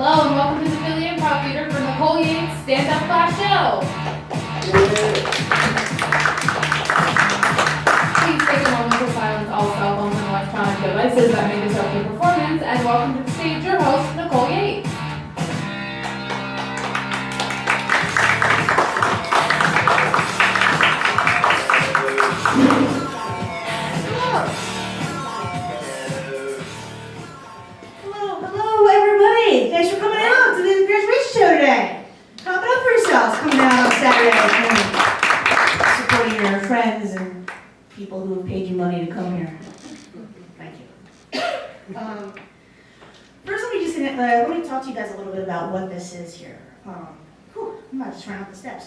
Hello and welcome to the Philly Improv Theater for Nicole Yates stand-up class show. Please take a moment to silence all cell phones and electronic devices that may disrupt your performance, and welcome to the stage your host, Nicole Yates. Hello everybody! Thanks for coming out to the graduation show today. Clap it up for yourselves coming out on Saturday and supporting your friends and people who have paid you money to come here. Thank you. First, let me talk to you guys a little bit about what this is here. I'm about to run up the steps.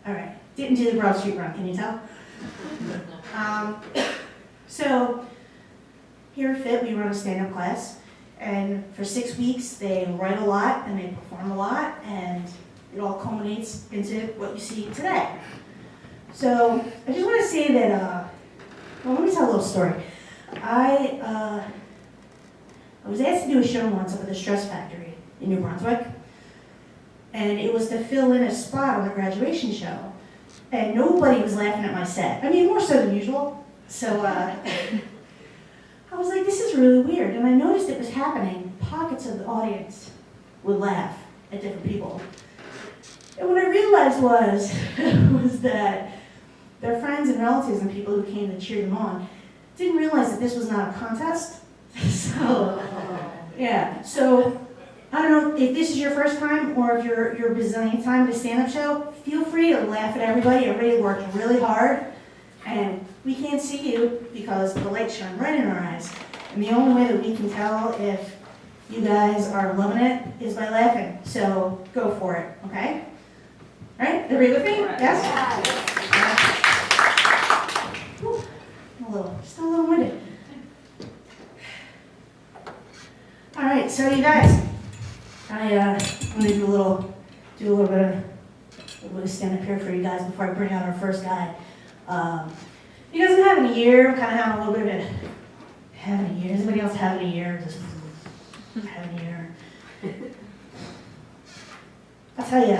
All right, didn't do the Broad Street run, can you tell? So here at PHIT, we run a stand-up class, and for 6 weeks, they write a lot and they perform a lot, and it all culminates into what you see today. So I just want to say that, well, let me tell a little story. I was asked to do a show once up at the Stress Factory in New Brunswick, and it was to fill in a spot on the graduation show, and nobody was laughing at my set. I mean, more so than usual. So I was like, this is really weird, and I noticed it was happening. Pockets of the audience would laugh at different people. And what I realized was that their friends and relatives and people who came to cheer them on didn't realize that this was not a contest. So, yeah. So, I don't know if this is your first time or if you're bazillion time at a stand-up show, feel free to laugh at everybody. Everybody worked really hard, and we can't see you because the light shine right in our eyes. And the only way that we can tell if you guys are loving it is by laughing. So, go for it, okay? All right, everybody with me? Yes? Whew, still a little winded. All right, so you guys, I'm gonna do a little bit of stand up here for you guys before I bring out our first guy. You guys been having a year, kind of having a little bit of having a year. Is anybody else having a year? Just having a year. I'll tell you,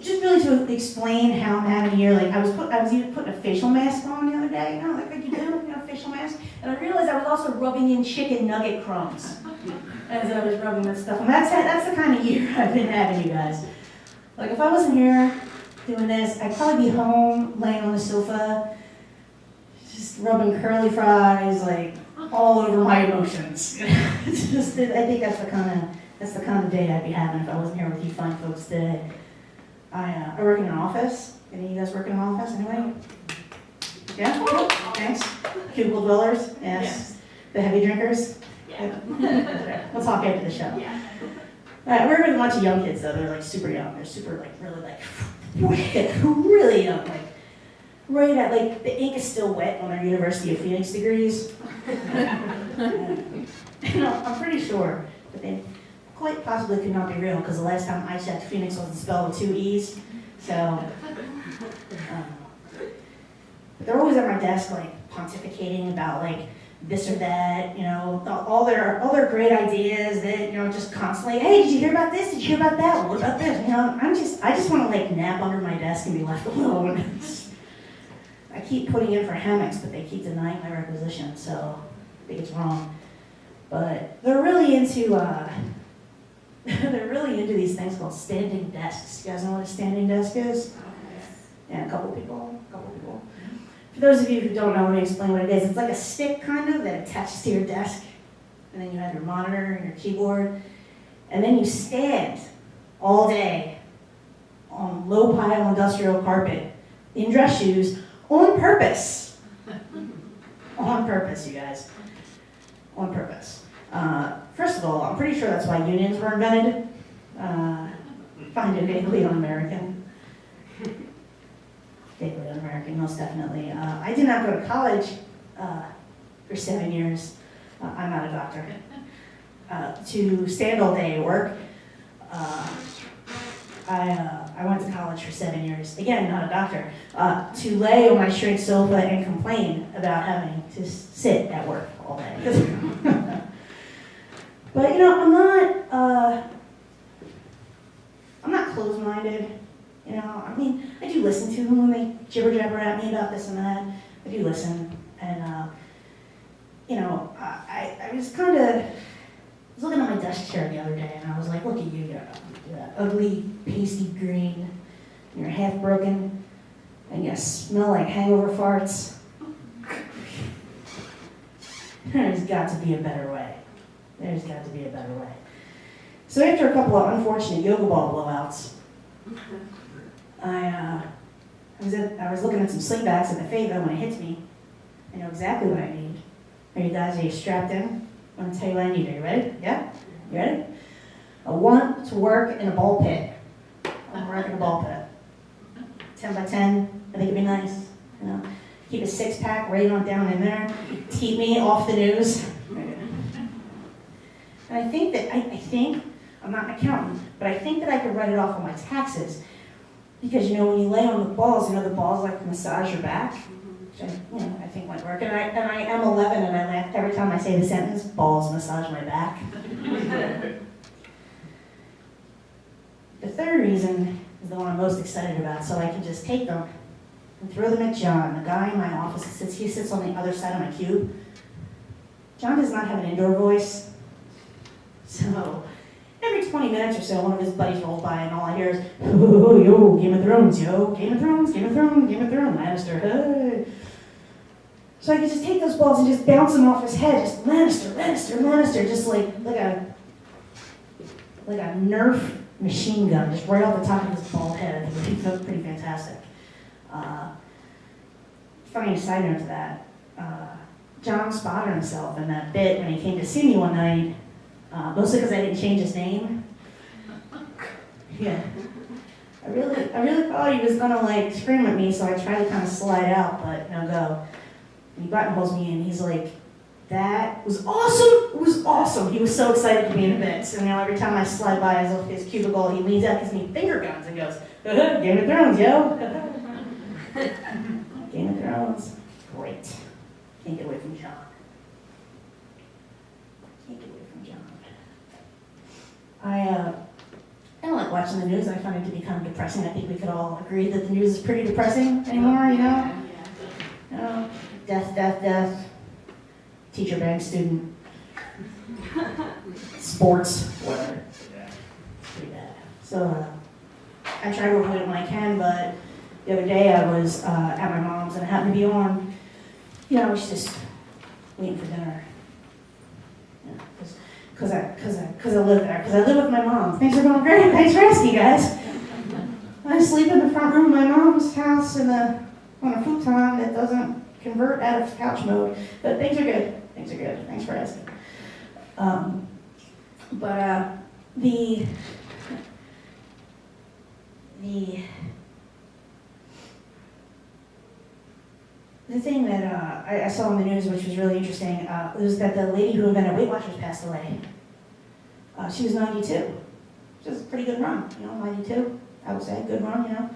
just really to explain how I'm having a year. Like I was even putting a facial mask on the other day. Like you do, facial mask. And I realized I was also rubbing in chicken nugget crumbs as I was rubbing that stuff. And that's the kind of year I've been having, you guys. Like if I wasn't here doing this, I'd probably be home laying on the sofa, just rubbing curly fries like all over my emotions. I think that's the kind of day I'd be having if I wasn't here with you fine folks today. I work in an office. Any of you guys work in an office anyway? Yeah? Thanks. Cubicle dwellers? Yes. The heavy drinkers? Yeah. We'll talk after the show. Yeah. I work with a bunch of young kids though. They're like super young. They're super really young. Like right at like the ink is still wet on their University of Phoenix degrees. I'm pretty sure that they quite possibly could not be real because the last time I checked, Phoenix wasn't spelled with 2 E's. So they're always at my desk like pontificating about like this or that, all their great ideas that, just constantly, hey, did you hear about this? Did you hear about that? What about this? I just want to like nap under my desk and be left alone. I keep putting in for hammocks, but they keep denying my requisition, so I think it's wrong. But they're really into these things called standing desks. You guys know what a standing desk is? Yeah, a couple people. For those of you who don't know, let me explain what it is. It's like a stick kind of that attaches to your desk, and then you have your monitor and your keyboard, and then you stand all day on low pile industrial carpet in dress shoes on purpose. On purpose, you guys. On purpose. First of all, I'm pretty sure that's why unions were invented. Find it vaguely un-American. Vaguely un-American, most definitely. I did not go to college for 7 years. I'm not a doctor. To stand all day at work. I I went to college for 7 years, again, not a doctor, to lay on my shrink sofa and complain about having to sit at work all day. But you know, I'm not closed-minded. You know, I mean, I do listen to them when they jibber-jabber at me about this and that. I do listen, and you know, I was looking at my desk chair the other day, and I was like, look at you, you're that ugly, pasty green, and you're half broken, and you smell like hangover farts. There's got to be a better way. There's got to be a better way. So after a couple of unfortunate yoga ball blowouts, I was looking at some slingbacks at the Fayetteville when it hits me. I know exactly what I need. Are you guys strapped in? I'm going to tell you what I need. Are you ready? Yeah? You ready? I want to work in a ball pit. I want to work in a ball pit. 10 by 10. I think it'd be nice. You know, keep a six-pack right on down in there. Keep me off the news. And I think, I'm not an accountant, but I think that I could write it off on my taxes. Because, you know, when you lay on the balls, you know, the balls like massage your back. Which I think might work. And I am 11 and I laugh every time I say the sentence, balls massage my back. The third reason is the one I'm most excited about, so I can just take them and throw them at John, the guy in my office. He sits on the other side of my cube. John does not have an indoor voice. So every 20 minutes or so, one of his buddies rolls by and all I hear is, oh, yo, Game of Thrones, yo, Game of Thrones, Game of Thrones, Game of Thrones, Lannister, hey. So I could just take those balls and just bounce them off his head, just Lannister, Lannister, Lannister, just like a Nerf machine gun, just right off the top of his bald head. I think it would be pretty fantastic. Funny side note to that, John spotted himself in that bit when he came to see me one night, mostly because I didn't change his name. Yeah. I really thought he was gonna like scream at me, so I tried to kind of slide out, but no go. And he buttonholes me and he's like, that was awesome! It was awesome! He was so excited to be in the bits. And now every time I slide by his cubicle, he leans out, gives me finger guns and goes, Game of Thrones, yo! Game of Thrones. Great. Can't get away from John. Can't get away from John. I don't like watching the news. I find it to be kind of depressing. I think we could all agree that the news is pretty depressing anymore, you know? You know? Death, death, death. Teacher bang student. Sports, whatever. Pretty bad. So I try to avoid it when I can, but the other day I was at my mom's and it happened to be on. You know, I was just waiting for dinner. Because I live there. Because I live with my mom. Things are going great. Thanks for asking, guys. I sleep in the front room of my mom's house on a futon that doesn't convert out of couch mode. But things are good. Things are good. Thanks for asking. The thing that I saw in the news, which was really interesting, was that the lady who invented Weight Watchers passed away. She was 92. Which was a pretty good run, you know, 92, I would say, good run, you know.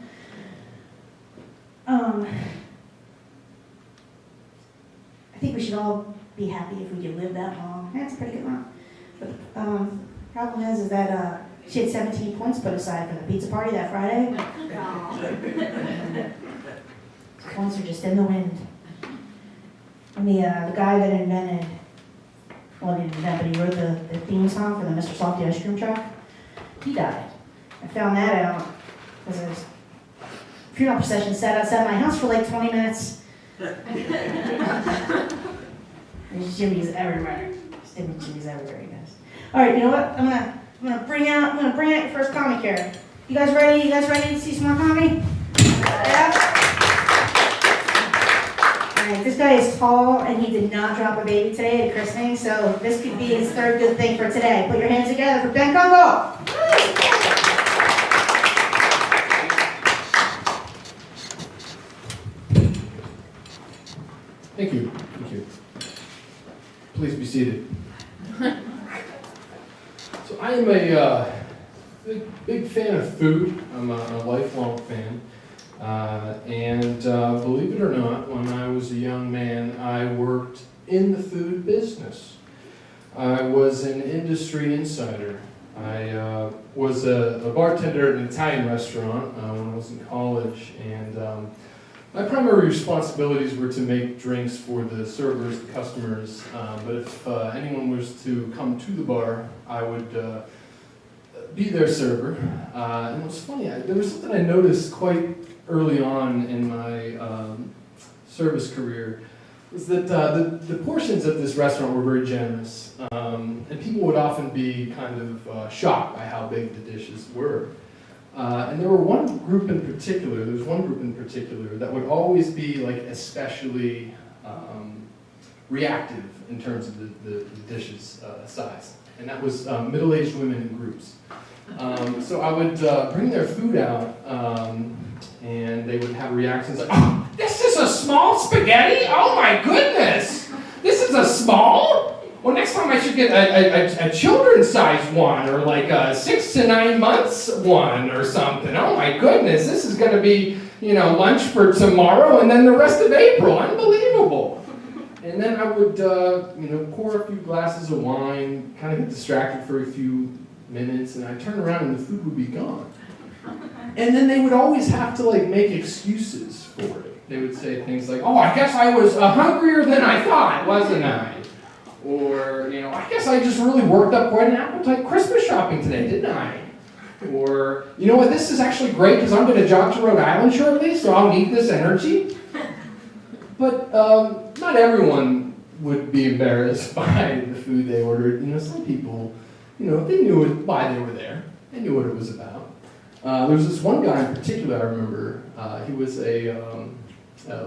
I think we should all be happy if we could live that long. That's a pretty good run. But the problem is that she had 17 points put aside for the pizza party that Friday. Points are just in the wind. And the guy that invented, well, he didn't invent, but he wrote the theme song for the Mr. Softy ice cream truck, he died. I found that out because his funeral procession sat outside my house for like 20 minutes. There's jimmies everywhere. There's jimmies everywhere, you guys. All right, you know what? I'm gonna bring out your first comic here. You guys ready? You guys ready to see some more comedy? Yeah. Alright, this guy is tall and he did not drop a baby today at christening, so this could be his third good thing for today. Put your hands together for Ben Congo! Thank you. Thank you. Please be seated. So I am a big fan of food. I'm a lifelong fan. Believe it or not, when I was a young man, I worked in the food business. I was an industry insider. I was a bartender at an Italian restaurant when I was in college, and my primary responsibilities were to make drinks for the servers, the customers, but if anyone was to come to the bar, I would be their server. And it was funny, there was something I noticed quite early on in my service career, was that the portions at this restaurant were very generous, and people would often be kind of shocked by how big the dishes were. And there was one group in particular that would always be like especially reactive in terms of the dishes size, and that was middle-aged women in groups. So I would bring their food out, and they would have reactions like, "Oh, this is a small spaghetti? Oh my goodness! This is a small? Well, next time I should get a children's size one, or like a 6 to 9 months one or something. Oh my goodness, this is going to be, lunch for tomorrow and then the rest of April. Unbelievable." And then I would, pour a few glasses of wine, kind of get distracted for a few minutes, and I'd turn around and the food would be gone. And then they would always have to make excuses for it. They would say things like, "Oh, I guess I was hungrier than I thought, wasn't I?" Or, "I guess I just really worked up quite an appetite Christmas shopping today, didn't I?" Or, "You know what, this is actually great because I'm going to jog to Rhode Island shortly, so I'll need this energy." But not everyone would be embarrassed by the food they ordered. Some people, they knew why they were there. They knew what it was about. There was this one guy in particular I remember. He was a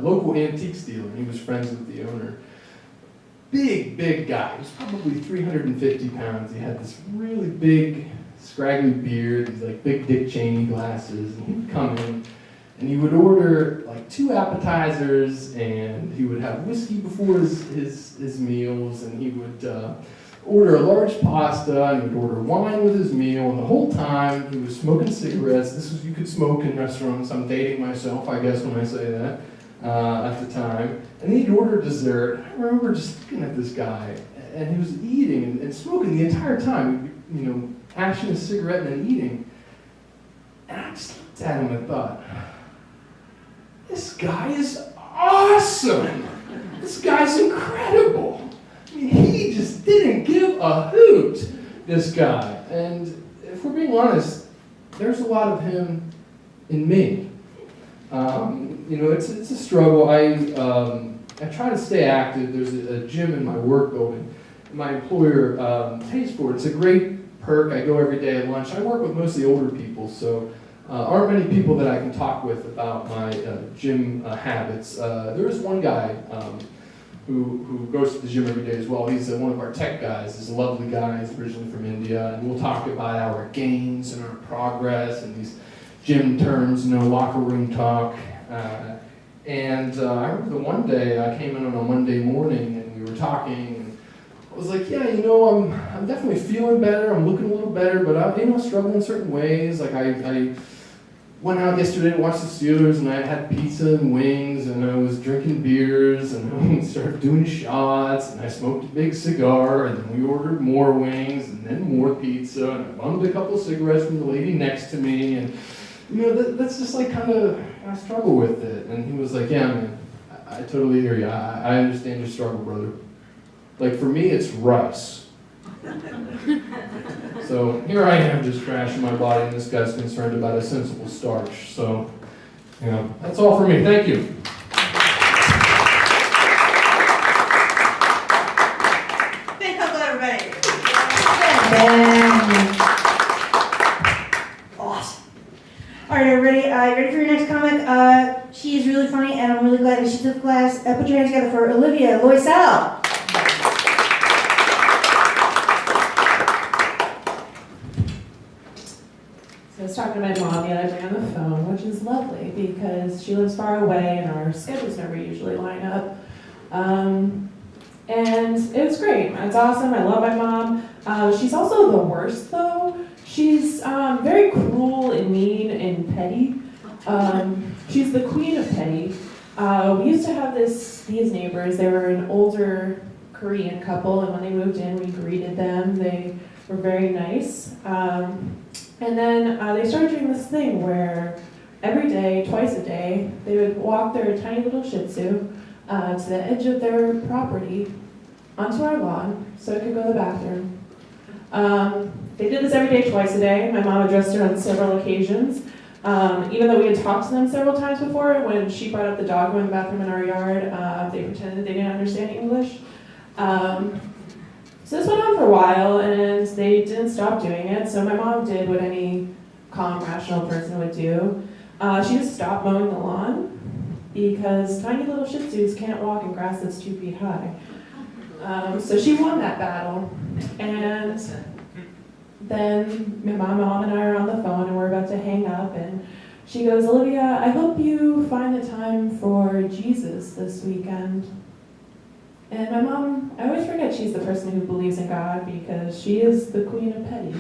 local antiques dealer, and he was friends with the owner. Big guy. He was probably 350 pounds. He had this really big, scraggly beard, these big Dick Cheney glasses, and he'd come in and he would order 2 appetizers, and he would have whiskey before his meals, and he would order a large pasta, and he would order wine with his meal, and the whole time he was smoking cigarettes. You could smoke in restaurants. I'm dating myself, I guess, when I say that. At the time, and he'd order dessert. I remember just looking at this guy, and he was eating and smoking the entire time, ashing his cigarette and then eating. And I just looked at him and thought, this guy is awesome! This guy's incredible! I mean, he just didn't give a hoot, this guy. And if we're being honest, there's a lot of him in me. It's a struggle. I try to stay active. There's a gym in my work building. My employer pays for it. It's a great perk. I go every day at lunch. I work with mostly older people, so aren't many people that I can talk with about my gym habits. There is one guy who goes to the gym every day as well. He's one of our tech guys. He's a lovely guy. He's originally from India, and we'll talk about our gains and our progress and these gym terms, locker room talk. I remember the one day I came in on a Monday morning and we were talking, and I was like, yeah, I'm definitely feeling better. I'm looking a little better, but I'm struggling in certain ways. I went out yesterday to watch the Steelers, and I had pizza and wings, and I was drinking beers, and I started doing shots, and I smoked a big cigar, and then we ordered more wings, and then more pizza, and I bummed a couple cigarettes from the lady next to me, and that's just I struggle with it. And he was like, yeah, man, I totally hear you. I understand your struggle, brother. For me, it's rice. So here I am just trashing my body, and this guy's concerned about a sensible starch. So, that's all for me. Thank you. Big hug, everybody. Awesome. All right, everybody, ready for your next comic? She is really funny, and I'm really glad that she took the class. Put your hands together for Olivia Loisel. So I was talking to my mom the other day on the phone, which is lovely because she lives far away and our schedules never usually line up. And it was great. It's awesome. I love my mom. She's also the worst, though. She's very cruel and mean and petty. She's the queen of petty. We used to have these neighbors. They were an older Korean couple, and when they moved in, we greeted them. They were very nice. And then they started doing this thing where every day, twice a day, they would walk their tiny little Shih Tzu to the edge of their property onto our lawn so it could go to the bathroom. They did this every day, twice a day. My mom addressed it on several occasions. Even though we had talked to them several times before, when she brought up the dog going to the bathroom in our yard, they pretended they didn't understand English. So this went on for a while, and they didn't stop doing it. So my mom did what any calm, rational person would do. She just stopped mowing the lawn because tiny little Shih Tzus can't walk in grass that's 2 feet high. So she won that battle. And then my mom and I are on the phone, and we're about to hang up, and she goes, "Olivia, I hope you find the time for Jesus this weekend." And my mom, I always forget she's the person who believes in God because she is the queen of petty.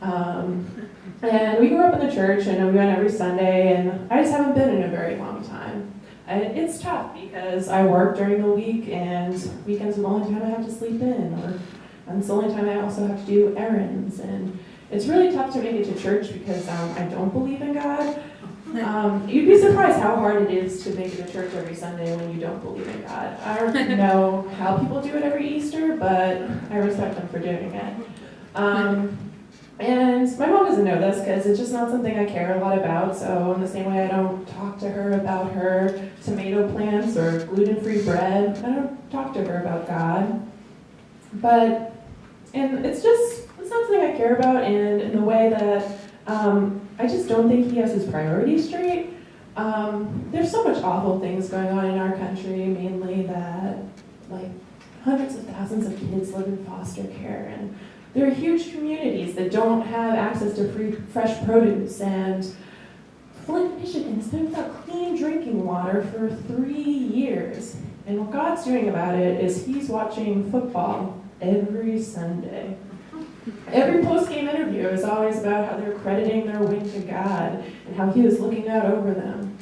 And we grew up in the church, and we went every Sunday, and I just haven't been in a very long time. And it's tough because I work during the week, and weekends are the only time I have to sleep in, and it's the only time I also have to do errands. And it's really tough to make it to church because I don't believe in God. You'd be surprised how hard it is to make it to church every Sunday when you don't believe in God. I don't know how people do it every Easter, but I respect them for doing it. And my mom doesn't know this because it's just not something I care a lot about. So in the same way I don't talk to her about her tomato plants or gluten-free bread, I don't talk to her about God. And it's not something I care about, and in the way that I just don't think he has his priorities straight. There's so much awful things going on in our country, mainly that like hundreds of thousands of kids live in foster care, and there are huge communities that don't have access to free, fresh produce, and Flint, Michigan has been without clean drinking water for 3 years. And what God's doing about it is he's watching football every Sunday. Every post-game interview is always about how they're crediting their win to God and how he was looking out over them.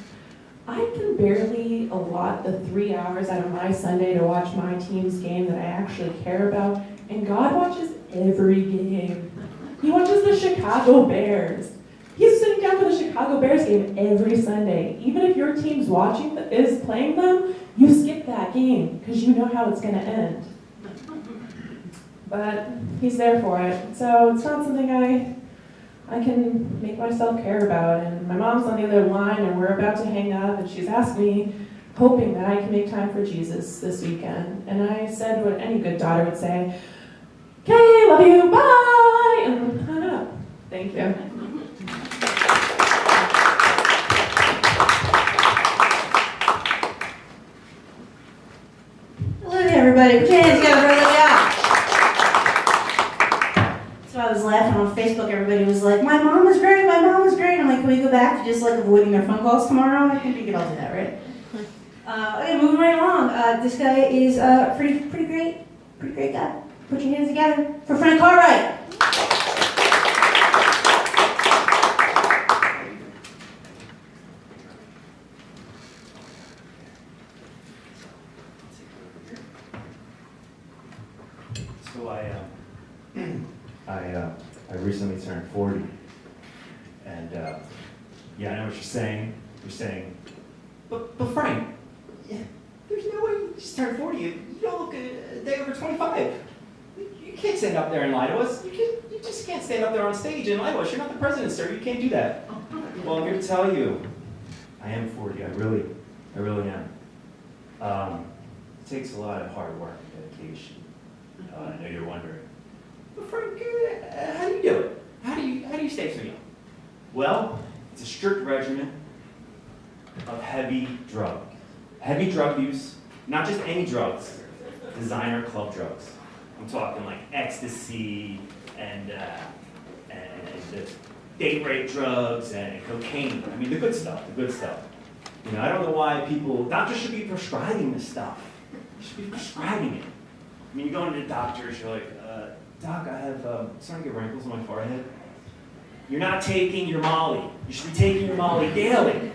I can barely allot the 3 hours out of my Sunday to watch my team's game that I actually care about, and God watches every game. He watches the Chicago Bears. He's sitting down for the Chicago Bears game every Sunday. Even if your team's is playing them, you skip that game because you know how it's going to end. But he's there for it. So it's not something I can make myself care about. And my mom's on the other line, and we're about to hang up, and she's asked me, hoping that I can make time for Jesus this weekend. And I said what any good daughter would say, "Okay, love you, bye!" And hung up. Thank you. Olivia, everybody, put your hands together for Olivia. So I was laughing on Facebook, everybody was like, my mom was great. I'm like, can we go back to just like avoiding their phone calls tomorrow? I think we could all do that, right? Okay, moving right along. This guy is pretty great guy. Put your hands together for Frank Cartwright. So I recently turned 40, and yeah, I know what you're saying. You're saying, but Frank, yeah, there's no way you just turned 40. You don't look a day over 25. You can't stand up there and lie to us. You just can't stand up there on stage and lie to us. You're not the president, sir. You can't do that. Well, I'm here to tell you, I am 40. I really am. It takes a lot of hard work and dedication. I know you're wondering. But Frank, how do you do it? How do you stay so young? Well, it's a strict regimen of heavy drug use, not just any drugs, designer club drugs. I'm talking like ecstasy and the date rape drugs and cocaine. I mean, the good stuff. You know, I don't know why doctors should be prescribing this stuff. They should be prescribing it. I mean, you go into the doctors, you're like, Doc, I have, starting to get wrinkles on my forehead. You're not taking your Molly. You should be taking your Molly daily.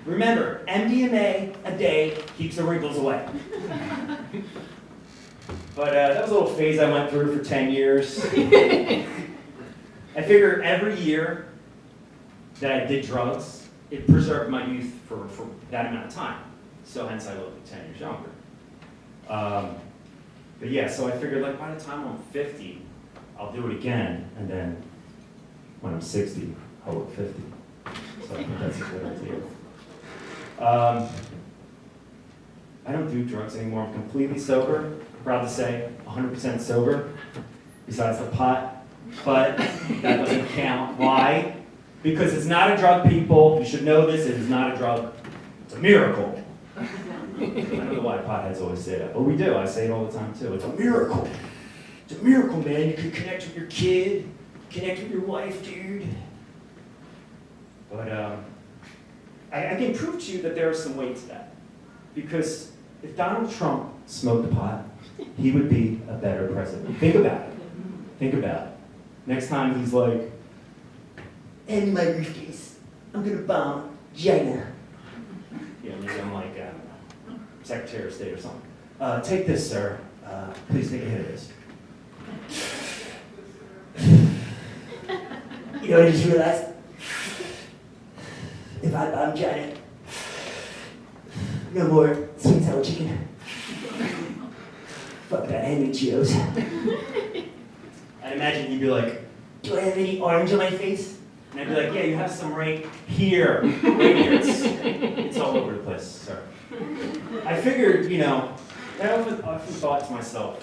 Remember, MDMA a day keeps the wrinkles away. But that was a little phase I went through for 10 years. I figure every year that I did drugs, it preserved my youth for that amount of time. So hence I look 10 years younger. But yeah, so I figured like by the time I'm 50, I'll do it again, and then when I'm 60, I'll look 50. So I think that's a good idea. I don't do drugs anymore. I'm completely sober. Proud to say, 100% sober, besides the pot. But that doesn't count. Why? Because it's not a drug, people. You should know this. It is not a drug. It's a miracle. I don't know why potheads always say that, but we do. I say it all the time too. It's a miracle. It's a miracle, man. You can connect with your kid, connect with your wife, dude. But I can prove to you that there is some weight to that. Because if Donald Trump smoked the pot, he would be a better president. Think about it. Think about it. Next time he's like, "And my briefcase, I'm gonna bomb China." Yeah, maybe I'm like Secretary of State or something. Take this, sir. Please take a hit of this. You know, I just realized, if I bomb China, no more sweet and sour chicken. Fuck that, hand me Cheetos. I'd imagine you'd be like, "Do I have any orange on my face?" And I'd be like, "Yeah, you have some right here. Right here. It's all over the place, sir." I figured, you know, I often thought to myself,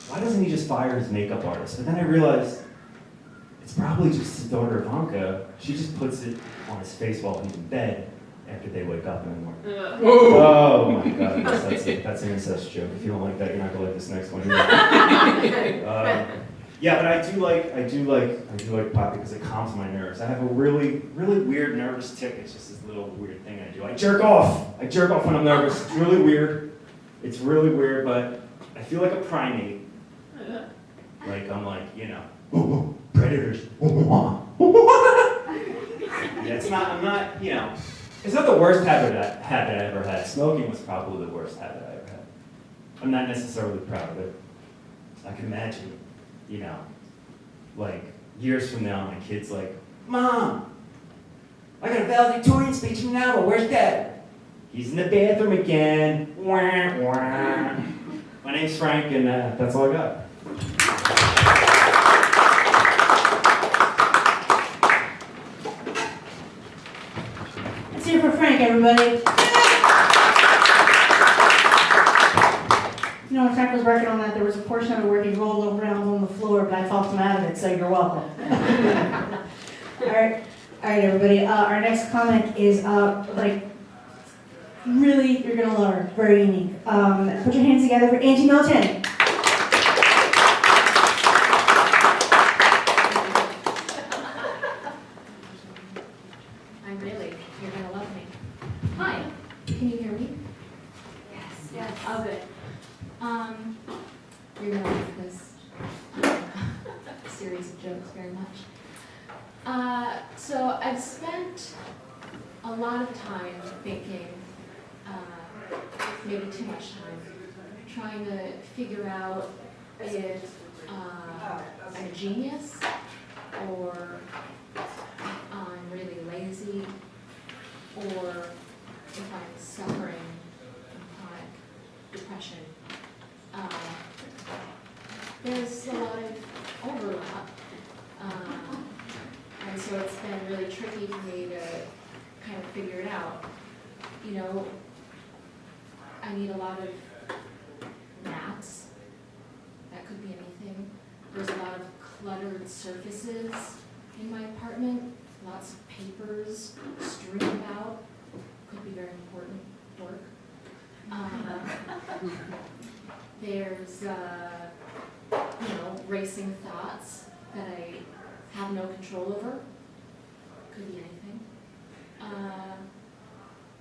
why doesn't he just fire his makeup artist? But then I realized, it's probably just his daughter Ivanka. She just puts it on his face while he's in bed after they wake up in the morning. Oh my God, that's an incest joke. If you don't like that, you're not gonna like this next one. Yeah, but I do like pot because it calms my nerves. I have a really weird nervous tick. It's just this little weird thing I do. I jerk off when I'm nervous. It's really weird. It's really weird, but I feel like a primate. Like I'm like, you know, predators. Yeah, I'm not, you know, it's not the worst habit I ever had. Smoking was probably the worst habit I ever had. I'm not necessarily proud of it. I can imagine, you know, like years from now, my kid's like, "Mom, I got a valedictorian speech from now, but where's Dad?" "He's in the bathroom again." Wah, wah. My name's Frank, and that's all I got. Let's hear it for Frank, everybody. You know, when Frank was working on that, there was a portion of it where he rolled around on the floor, but I talked him out of it, so you're welcome. All right, everybody. Our next comic is really, you're gonna love her. Very unique. Put your hands together for Angie Milton. You're gonna love me. Hi, can you hear me? Yes. Oh, good. You're gonna like this series of jokes very much. So I've spent a lot of time thinking, maybe too much time, trying to figure out if I'm a genius or I'm really lazy, or if I'm suffering from chronic depression. There's a lot of overlap, and so it's been really tricky for me to kind of figure it out. You know, I need a lot of mats. That could be anything. There's a lot of cluttered surfaces in my apartment. Lots of papers strewn about. Could be very important work. There's, racing thoughts that I have no control over. Could be anything.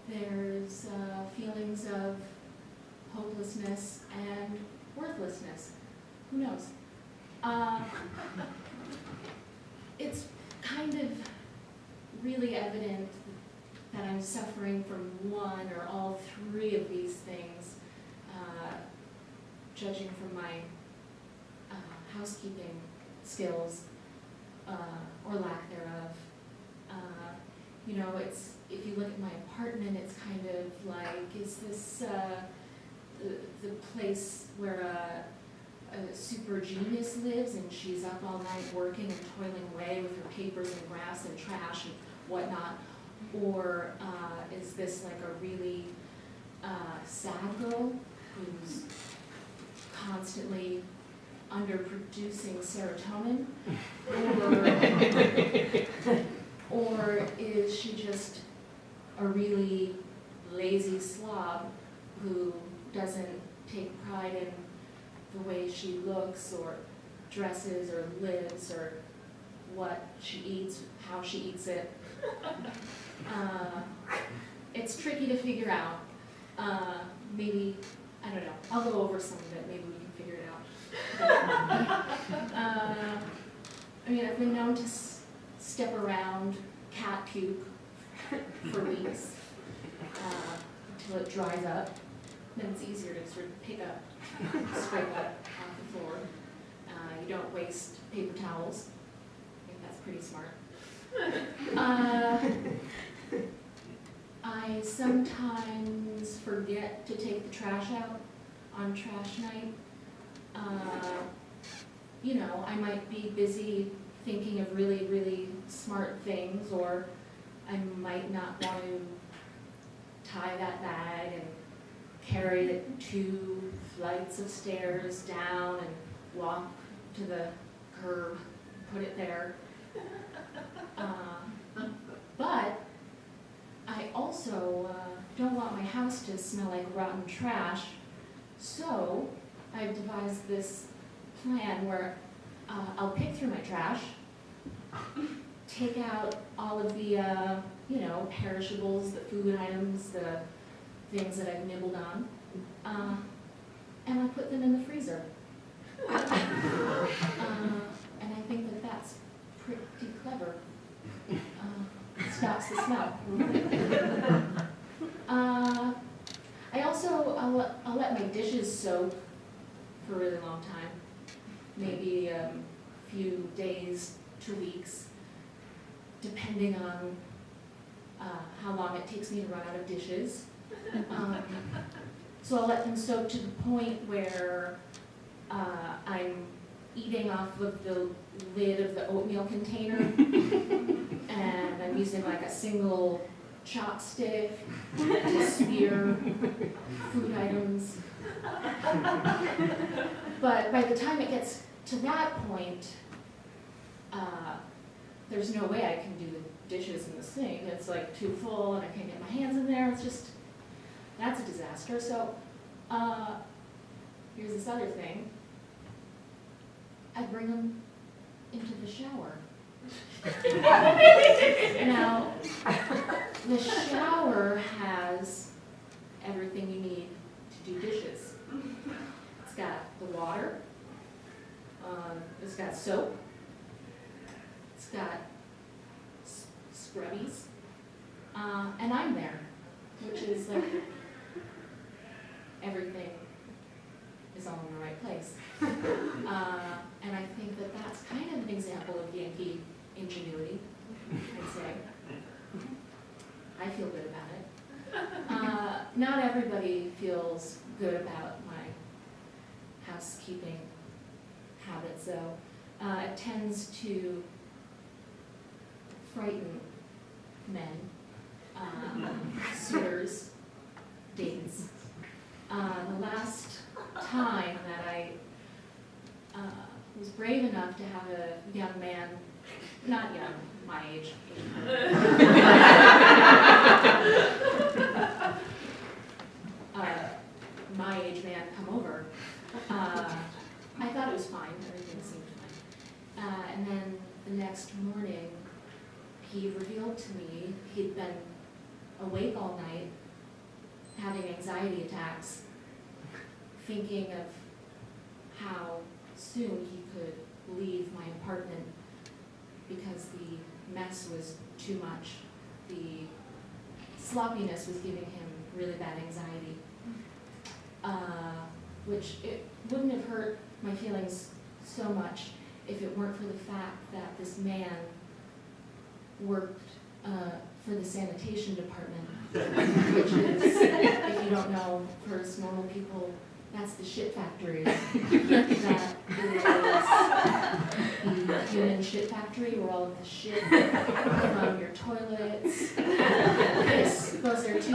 There's feelings of hopelessness and worthlessness. Who knows? It's kind of really evident that I'm suffering from one or all three of these things, judging from my housekeeping skills or lack thereof. You know, it's, if you look at my apartment, it's kind of like, is this the place where a super genius lives and she's up all night working and toiling away with her papers and graphs and trash and whatnot? Or is this like a really sad girl who's constantly underproducing serotonin? Or is she just a really lazy slob who doesn't take pride in the way she looks or dresses or lives or what she eats, how she eats it? It's tricky to figure out. Maybe, I don't know, I'll go over some of it, maybe we can figure it out. I mean, I've been known to step around cat puke for weeks until it dries up. Then it's easier to sort of pick up, scrape up off the floor. You don't waste paper towels. I think that's pretty smart. I sometimes forget to take the trash out on trash night. You know, I might be busy thinking of really, really smart things, or I might not want to tie that bag and carry it 2 flights of stairs down and walk to the curb, put it there. But I also don't want my house to smell like rotten trash, so I've devised this plan where I'll pick through my trash, take out all of the, you know, perishables, the food items, the things that I've nibbled on, and I put them in the freezer. And I think that that's pretty clever. Stops the smell. I'll let my dishes soak for a really long time, maybe a few days to weeks, depending on how long it takes me to run out of dishes. So I'll let them soak to the point where I'm eating off of the lid of the oatmeal container, and I'm using like a single chopstick to spear food items. But by the time it gets to that point, there's no way I can do the dishes in the sink. It's like too full and I can't get my hands in there. It's just, that's a disaster. So here's this other thing. I bring them into the shower. Now, the shower has everything you need to do dishes. It's got the water, it's got soap, it's got scrubbies, and I'm there, which is like everything is all in the right place. And I think that that's kind of an example of Yankee ingenuity, I'd say. I feel good about it. Not everybody feels good about my housekeeping habits, though. It tends to frighten men, suitors, dates. The last time that I was brave enough to have a young man, not young, my age, my age man come over, I thought it was fine, everything seemed fine. And then the next morning, he revealed to me he'd been awake all night, having anxiety attacks, thinking of how soon he could leave my apartment because the mess was too much. The sloppiness was giving him really bad anxiety, which it wouldn't have hurt my feelings so much if it weren't for the fact that this man worked for the sanitation department, which is, if you don't know, for us normal people, that's the shit factory. That is the human shit factory where all of the shit from your toilets, piss goes there too.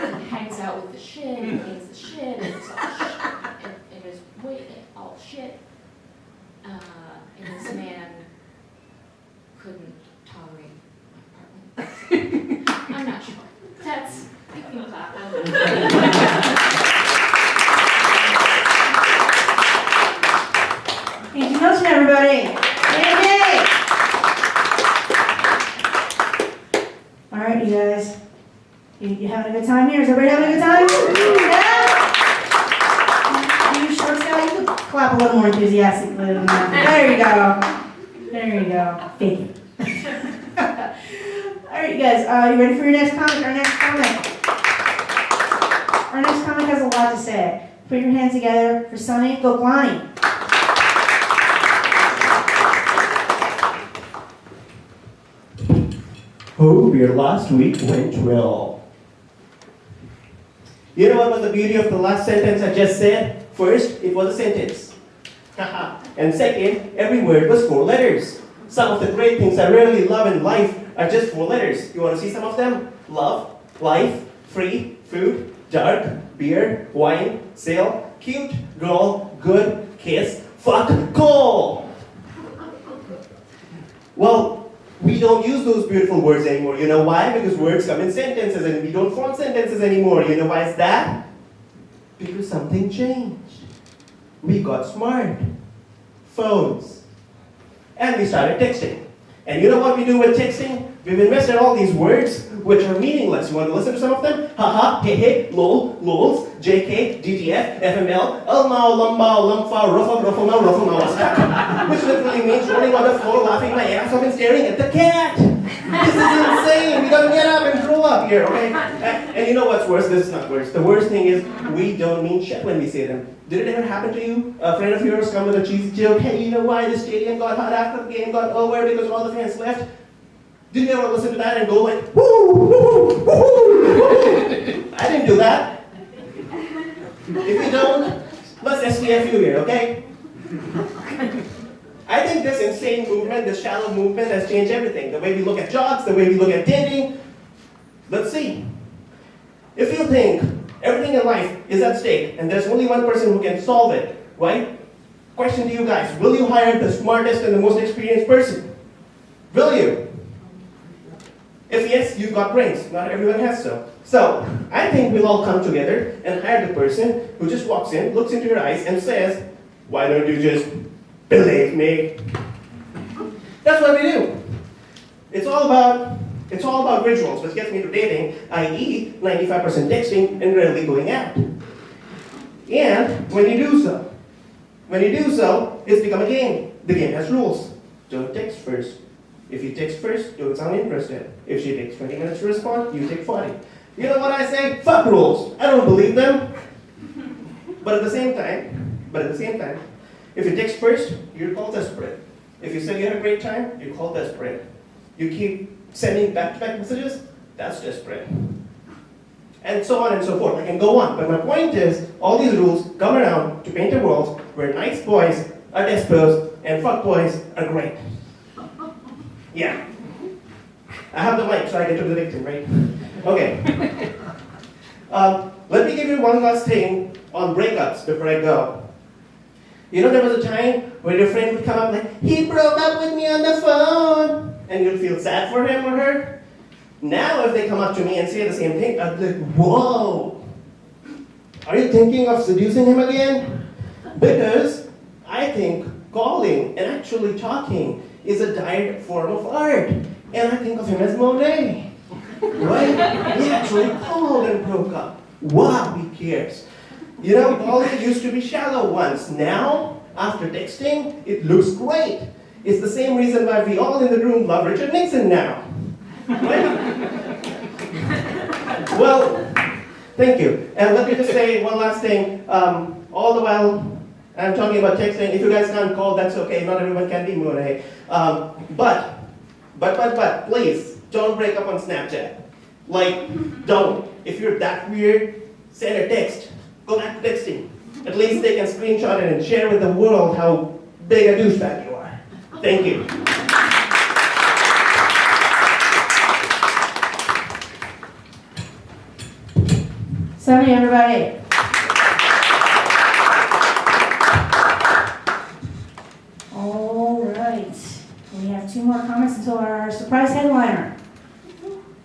It hangs out with the shit, it cleans the shit, and it's all shit, it is all shit. And this man couldn't tolerate my apartment. So, I'm not sure. That's, you can clap. Introduction, everybody. Yay! All right, you guys. You having a good time here? Is everybody having a good time? Yeah? You short guy, you could clap a little more enthusiastically than that. There you go. There you go. Fake it. All right, you guys. You ready for your next comic? Our next comic has a lot to say. Put your hands together for Sunny Goklani. Hope your last week went well. You know what was the beauty of the last sentence I just said? First, it was a sentence. And second, every word was 4 letters. Some of the great things I really love in life are just 4 letters. You want to see some of them? Love, life, free, food, dark, beer, wine, sail, cute, girl, good, kiss, fuck, call. Well, we don't use those beautiful words anymore. You know why? Because words come in sentences and we don't form sentences anymore. You know why it's that? Because something changed. We got smart. Phones. And we started texting. And you know what we do with texting? We've invested all these words which are meaningless. You want to listen to some of them? Haha, hehe, lol, lols, JK, DTF, FML, elmao, lumbao, lumpha, ruffle, ruffle, which literally means rolling on the floor, laughing my ass off and staring at the cat. This is insane. We gotta get up and grow up here, okay? And you know what's worse? This is not worse. The worst thing is we don't mean shit when we say them. Did it ever happen to you? A friend of yours come with a cheesy joke, hey, you know why the stadium got hot after the game got over because all the fans left? Did you ever listen to that and go like, woo, woo, woo, woo? I didn't do that. If you don't, let's STFU here, okay? I think this insane movement, this shallow movement has changed everything. The way we look at jobs, the way we look at dating. Let's see. If you think everything in life is at stake and there's only one person who can solve it, right? Question to you guys, will you hire the smartest and the most experienced person? Will you? If yes, you've got brains. Not everyone has so. So, I think we'll all come together and hire the person who just walks in, looks into your eyes and says, why don't you just believe me? That's what we do. It's all about rituals, which gets me to dating, i.e. 95% texting and rarely going out. And when you do so, it's become a game. The game has rules. Don't text first. If you text first, don't sound interested. If she takes 20 minutes to respond, you take 40. You know what I say? Fuck rules. I don't believe them. But at the same time, if you text first, you're called desperate. If you say you had a great time, you're called desperate. You keep sending back-to-back messages, that's desperate. And so on and so forth. I can go on. But my point is, all these rules come around to paint a world where nice boys are desperate and fuck boys are great. Yeah. I have the mic, so I get to the victim, right? Okay. Let me give you one last thing on breakups before I go. You know, there was a time where your friend would come up like, he broke up with me on the phone, and you'll feel sad for him or her. Now, if they come up to me and say the same thing, I'd be like, whoa, are you thinking of seducing him again? Because I think calling and actually talking is a direct form of art. And I think of him as Monet. Right? He actually called and broke up. Wow, he cares. You know, calling used to be shallow once. Now, after texting, it looks great. It's the same reason why we all in the room love Richard Nixon now. Right? Well, thank you. And let me just say one last thing. All the while I'm talking about texting, if you guys can't call, that's okay. Not everyone can be Monet. But, please, don't break up on Snapchat. Like, don't. If you're that weird, send a text. Go back to texting. At least they can screenshot it and share with the world how big a douchebag you are. Thank you. Sunny, everybody. All right. We have 2 more comments until our surprise headliner.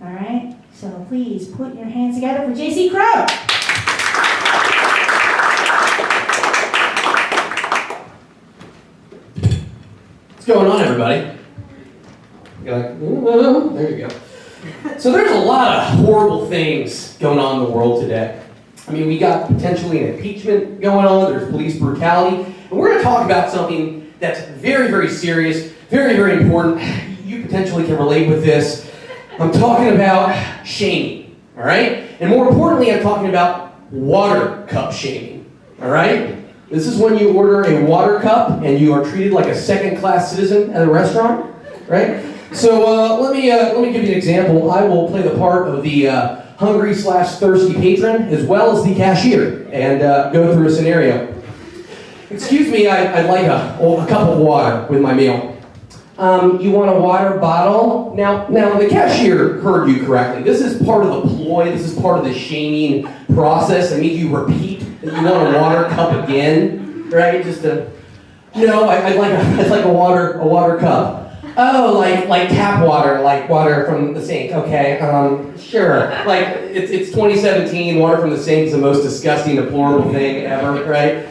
All right. So please put your hands together for JC Crow. What's going on, everybody? You're like, "Ooh, there you go." So there's a lot of horrible things going on in the world today. I mean, we got potentially an impeachment going on, there's police brutality, and we're going to talk about something that's very, very serious, very, very important. You potentially can relate with this. I'm talking about shaming, all right? And more importantly, I'm talking about water cup shaming, all right? This is when you order a water cup and you are treated like a second-class citizen at a restaurant, right? So let me give you an example. I will play the part of the hungry/thirsty patron as well as the cashier and go through a scenario. Excuse me, I'd like a cup of water with my meal. You want a water bottle? Now the cashier heard you correctly. This is part of the ploy. This is part of the shaming process. I mean, you repeat that you want a water cup again, right? Just to no, I'd like a water cup. Oh, like tap water, like water from the sink. Okay, sure. Like it's 2017. Water from the sink is the most disgusting, deplorable thing ever, right?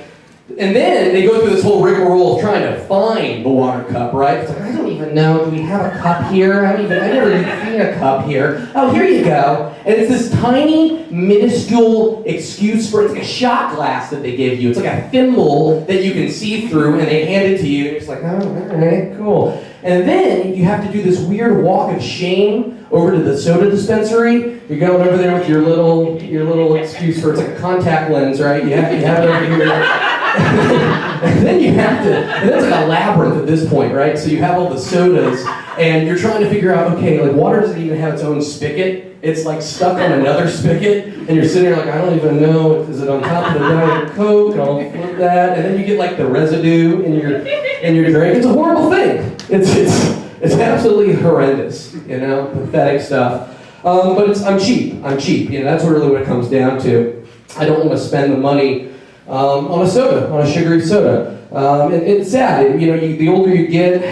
And then they go through this whole rigmarole of trying to find the water cup, right? It's like, I don't even know, do we have a cup here? I never even seen a cup here. Oh, here you go. And it's this tiny, minuscule excuse for, it's like a shot glass that they give you. It's like a thimble that you can see through, and they hand it to you. And it's like, oh, all right, cool. And then you have to do this weird walk of shame over to the soda dispensary. You're going over there with your little excuse for, it's like a contact lens, right? You have it over here. And then you have to, and it's like a labyrinth at this point, right? So you have all the sodas, and you're trying to figure out, okay, like water doesn't even have its own spigot. It's like stuck on another spigot, and you're sitting there like, I don't even know, is it on top of the Diet Coke? I'll flip that, and then you get like the residue in your drink. It's a horrible thing. It's absolutely horrendous, you know, pathetic stuff. But I'm cheap. You know, that's really what it comes down to. I don't want to spend the money on a soda, on a sugary soda. It's sad, you know, the older you get,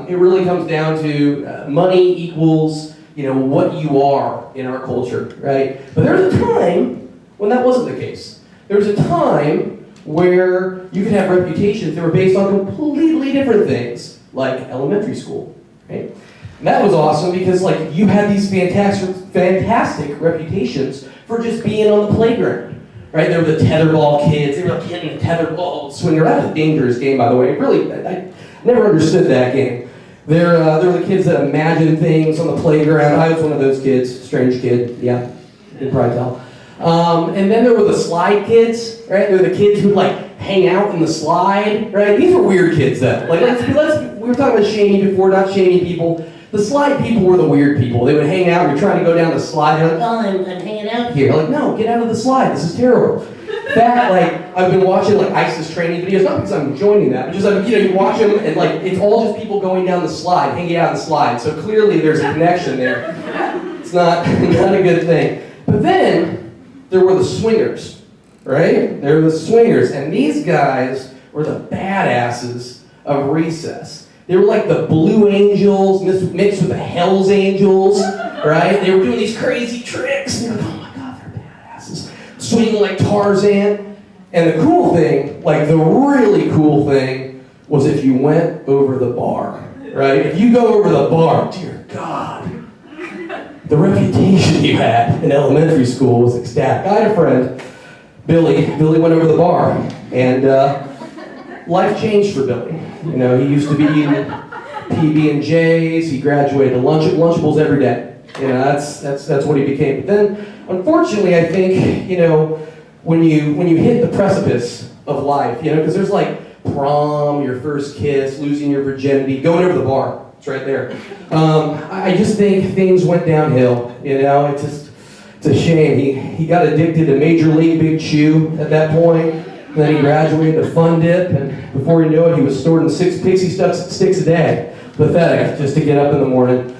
it really comes down to money equals, you know, what you are in our culture, right? But there was a time when that wasn't the case. There was a time where you could have reputations that were based on completely different things, like elementary school, right? And that was awesome because, like, you had these fantastic reputations for just being on the playground. Right, there were the tetherball kids. They were like hitting a tetherball swinger. That was a dangerous game, by the way. Really, I never understood that game. There were the kids that imagined things on the playground. I was one of those kids, strange kid. Yeah, you can probably tell. And then there were the slide kids. Right, they were the kids who like hang out in the slide. Right, these were weird kids though. Like we were talking about shaming before, not shaming people. The slide people were the weird people. They would hang out, you're trying to go down the slide, they're like, oh, I'm hanging out here. Like, no, get out of the slide, this is terrible. That, like, I've been watching, like, ISIS training videos, not because I'm joining that, but just, like, you know, you watch them, and, like, it's all just people going down the slide, hanging out on the slide, so clearly there's a connection there. It's not a good thing. But then, there were the swingers, right? There were the swingers, and these guys were the badasses of recess. They were like the Blue Angels mixed with the Hells Angels, right? They were doing these crazy tricks. And you're like, oh my God, they're badasses. Swinging like Tarzan. And the cool thing, like the really cool thing, was if you went over the bar, right? If you go over the bar, dear God, the reputation you had in elementary school was ecstatic. I had a friend, Billy. Billy went over the bar, and life changed for Billy. You know, he used to be eating PB&Js. He graduated to Lunchables every day. You know, that's what he became. But then, unfortunately, I think, you know, when you hit the precipice of life, you know, because there's like prom, your first kiss, losing your virginity, going over the bar. It's right there. I just think things went downhill. You know, it's a shame. He got addicted to Major League Big Chew at that point. Then he graduated to Fun Dip, and before you knew it, he was snorting 6 pixie sticks a day. Pathetic, just to get up in the morning.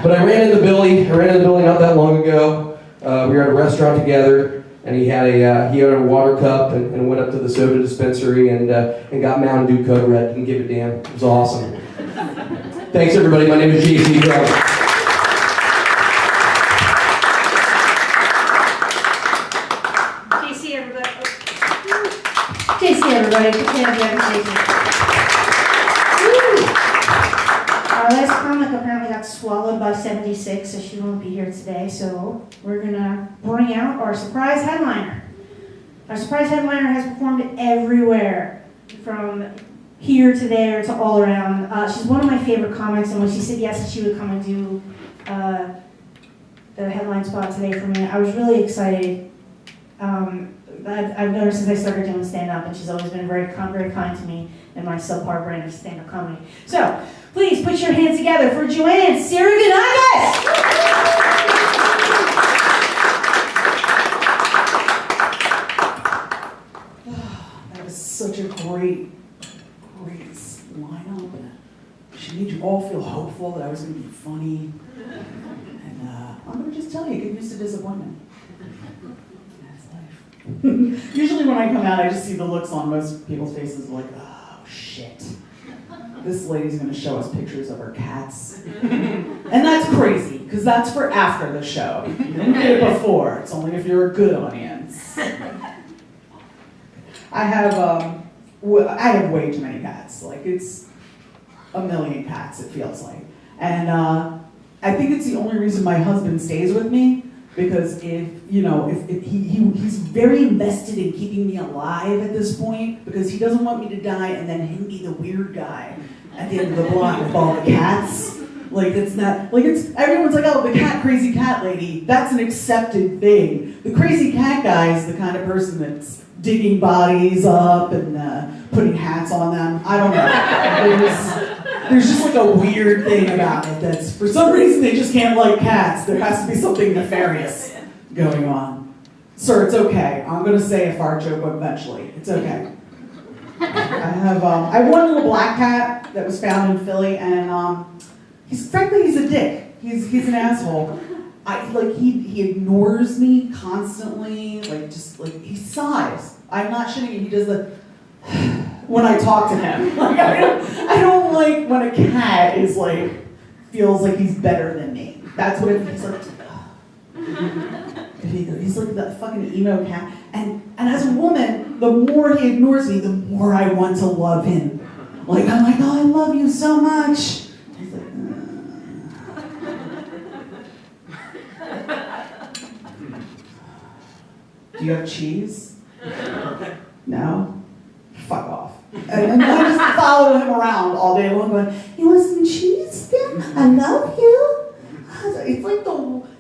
But I ran into Billy not that long ago. We were at a restaurant together, and he had a water cup and went up to the soda dispensary and got Mountain Dew Code Red. Didn't give a damn. It was awesome. Thanks, everybody. My name is Yates. JC, everybody. Good to have you everybody. Our last comic apparently got swallowed by 76, so she won't be here today. So we're gonna bring out our surprise headliner. Our surprise headliner has performed everywhere, from here to there to all around. She's one of my favorite comics, and when she said yes, she would come and do the headline spot today for me, I was really excited. I've noticed since I started doing stand-up, and she's always been very kind to me in my subpar brand of stand-up comedy. So, please put your hands together for Joanne Sirigunagas! That was such a great lineup. She made you all feel hopeful that I was going to be funny. And I'm going to just tell you, get used to disappointment. Usually when I come out, I just see the looks on most people's faces like, oh, shit. This lady's going to show us pictures of her cats. And that's crazy, because that's for after the show. You don't get it before. It's only if you're a good audience. I have way too many cats. Like, it's a million cats, it feels like. And I think it's the only reason my husband stays with me. Because if he's very invested in keeping me alive at this point, because he doesn't want me to die and then him be the weird guy at the end of the block with all the cats. Like, it's not, like, it's, everyone's like, oh, the crazy cat lady, that's an accepted thing. The crazy cat guy is the kind of person that's digging bodies up and putting hats on them. I don't know. There's just like a weird thing about it that's, for some reason, they just can't like cats. There has to be something nefarious going on. Sir, it's okay. I'm going to say a fart joke eventually. It's okay. I have one little black cat that was found in Philly, and frankly, he's a dick. He's an asshole. He ignores me constantly. He sighs. I'm not shitting you. He does the when I talk to him. Like, I don't like when a cat is like, feels like he's better than me. That's what he's like. He's like that fucking emo cat. And as a woman, the more he ignores me, the more I want to love him. Like, I'm like, oh, I love you so much. He's like, do you have cheese? No? Fuck off. And I just followed him around all day long going, you want some cheese? I love you.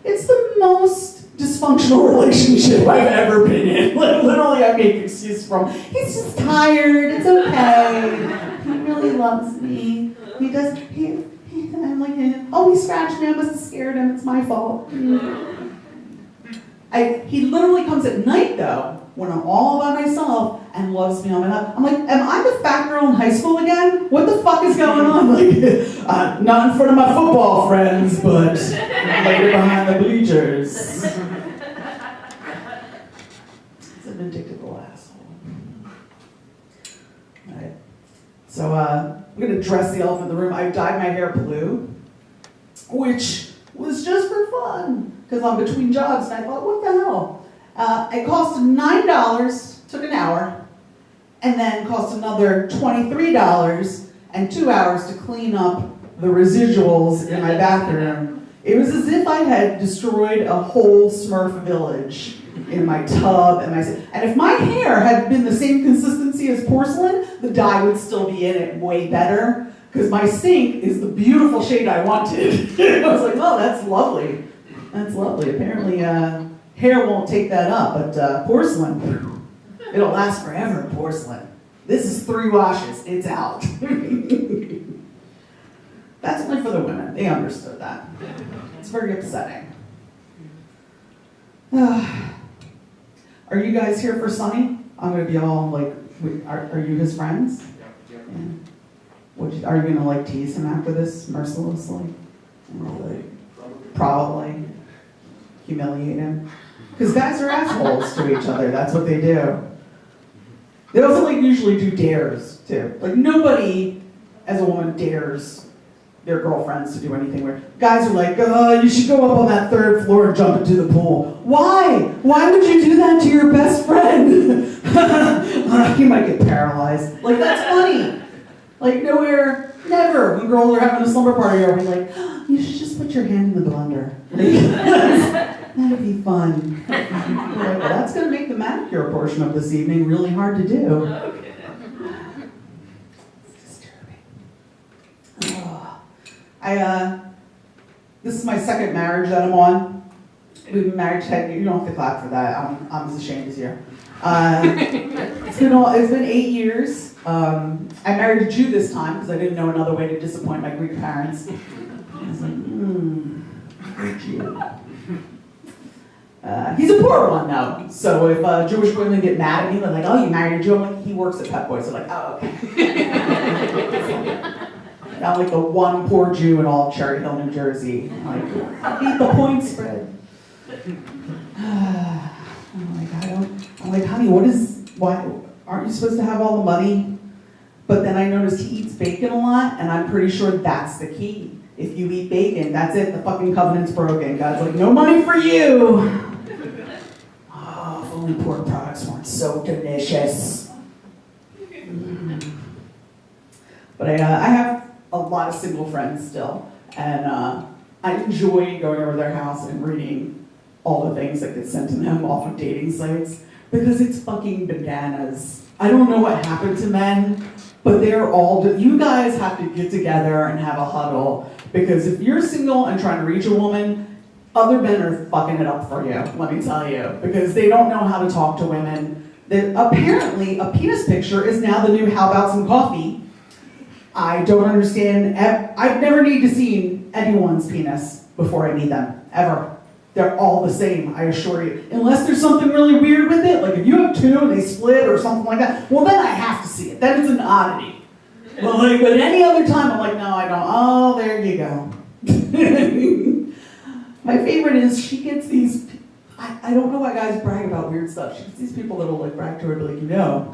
It's the most dysfunctional relationship I've ever been in. Literally, I make excuses from, he's just tired, it's okay. He really loves me. He does, I'm like, oh, he scratched me, I must have scared him, it's my fault. He literally comes at night, though, when I'm all by myself and loves me. I'm like, am I the fat girl in high school again? What the fuck is going on? Like, not in front of my football friends, but later behind the bleachers. He's a vindictive little asshole. All right. So, I'm going to dress the elephant in the room. I dyed my hair blue, which was just for fun, because I'm between jobs, and I thought, what the hell? It cost $9, took an hour, and then cost another $23 and 2 hours to clean up the residuals in my bathroom. It was as if I had destroyed a whole Smurf village in my tub and if my hair had been the same consistency as porcelain, the dye would still be in it way better, because my sink is the beautiful shade I wanted. I was like, oh, that's lovely. That's lovely. Apparently, hair won't take that up, but porcelain, it'll last forever in porcelain. This is 3 washes, it's out. That's only for the women. They understood that. It's very upsetting. Are you guys here for Sonny? I'm going to be all like, are you his friends? Yep. Yeah. Are you going to like tease him after this mercilessly? Probably. Humiliate him? Because guys are assholes to each other. That's what they do. They also like usually do dares too. Like nobody as a woman dares their girlfriends to do anything weird. Guys are like, you should go up on that 3rd floor and jump into the pool. Why? Why would you do that to your best friend? You might get paralyzed. Like, that's funny. Like, nowhere, never, when girls are having a slumber party, are we like, you should just put your hand in the blender. That'd be fun. Like, well, that's going to make the manicure portion of this evening really hard to do. Okay. This is my 2nd marriage that I'm on. We've been married 10 years. You don't have to clap for that. I'm as ashamed as you. It's been 8 years. I married a Jew this time because I didn't know another way to disappoint my Greek parents. I was like, Jew. He's a poor one though. So if Jewish women get mad at me, they're like, "Oh, you married a Jew?" I'm like, "He works at Pep Boys." So like, "Oh, okay." I'm like the one poor Jew in all of Cherry Hill, New Jersey. Like, eat the point spread. I'm like, honey, why aren't you supposed to have all the money? But then I noticed he eats bacon a lot, and I'm pretty sure that's the key. If you eat bacon, that's it, the fucking covenant's broken. God's like, no money for you. Oh, if only pork products weren't so delicious. But I have a lot of single friends still, and I enjoy going over their house and reading all the things that get sent to them off of dating sites, because it's fucking bananas. I don't know what happened to men, but you guys have to get together and have a huddle, because if you're single and trying to reach a woman, other men are fucking it up for you, let me tell you, because they don't know how to talk to women. Apparently, a penis picture is now the new "how about some coffee." I don't understand. I've never need to see anyone's penis before I meet them, ever. They're all the same, I assure you. Unless there's something really weird with it, like if you have 2 and they split or something like that, well then I have to see it. Then it's an oddity. But any other time, I'm like, no, I don't. Oh, there you go. My favorite is she gets these, I don't know why guys brag about weird stuff. She gets these people that will like brag to her and be like,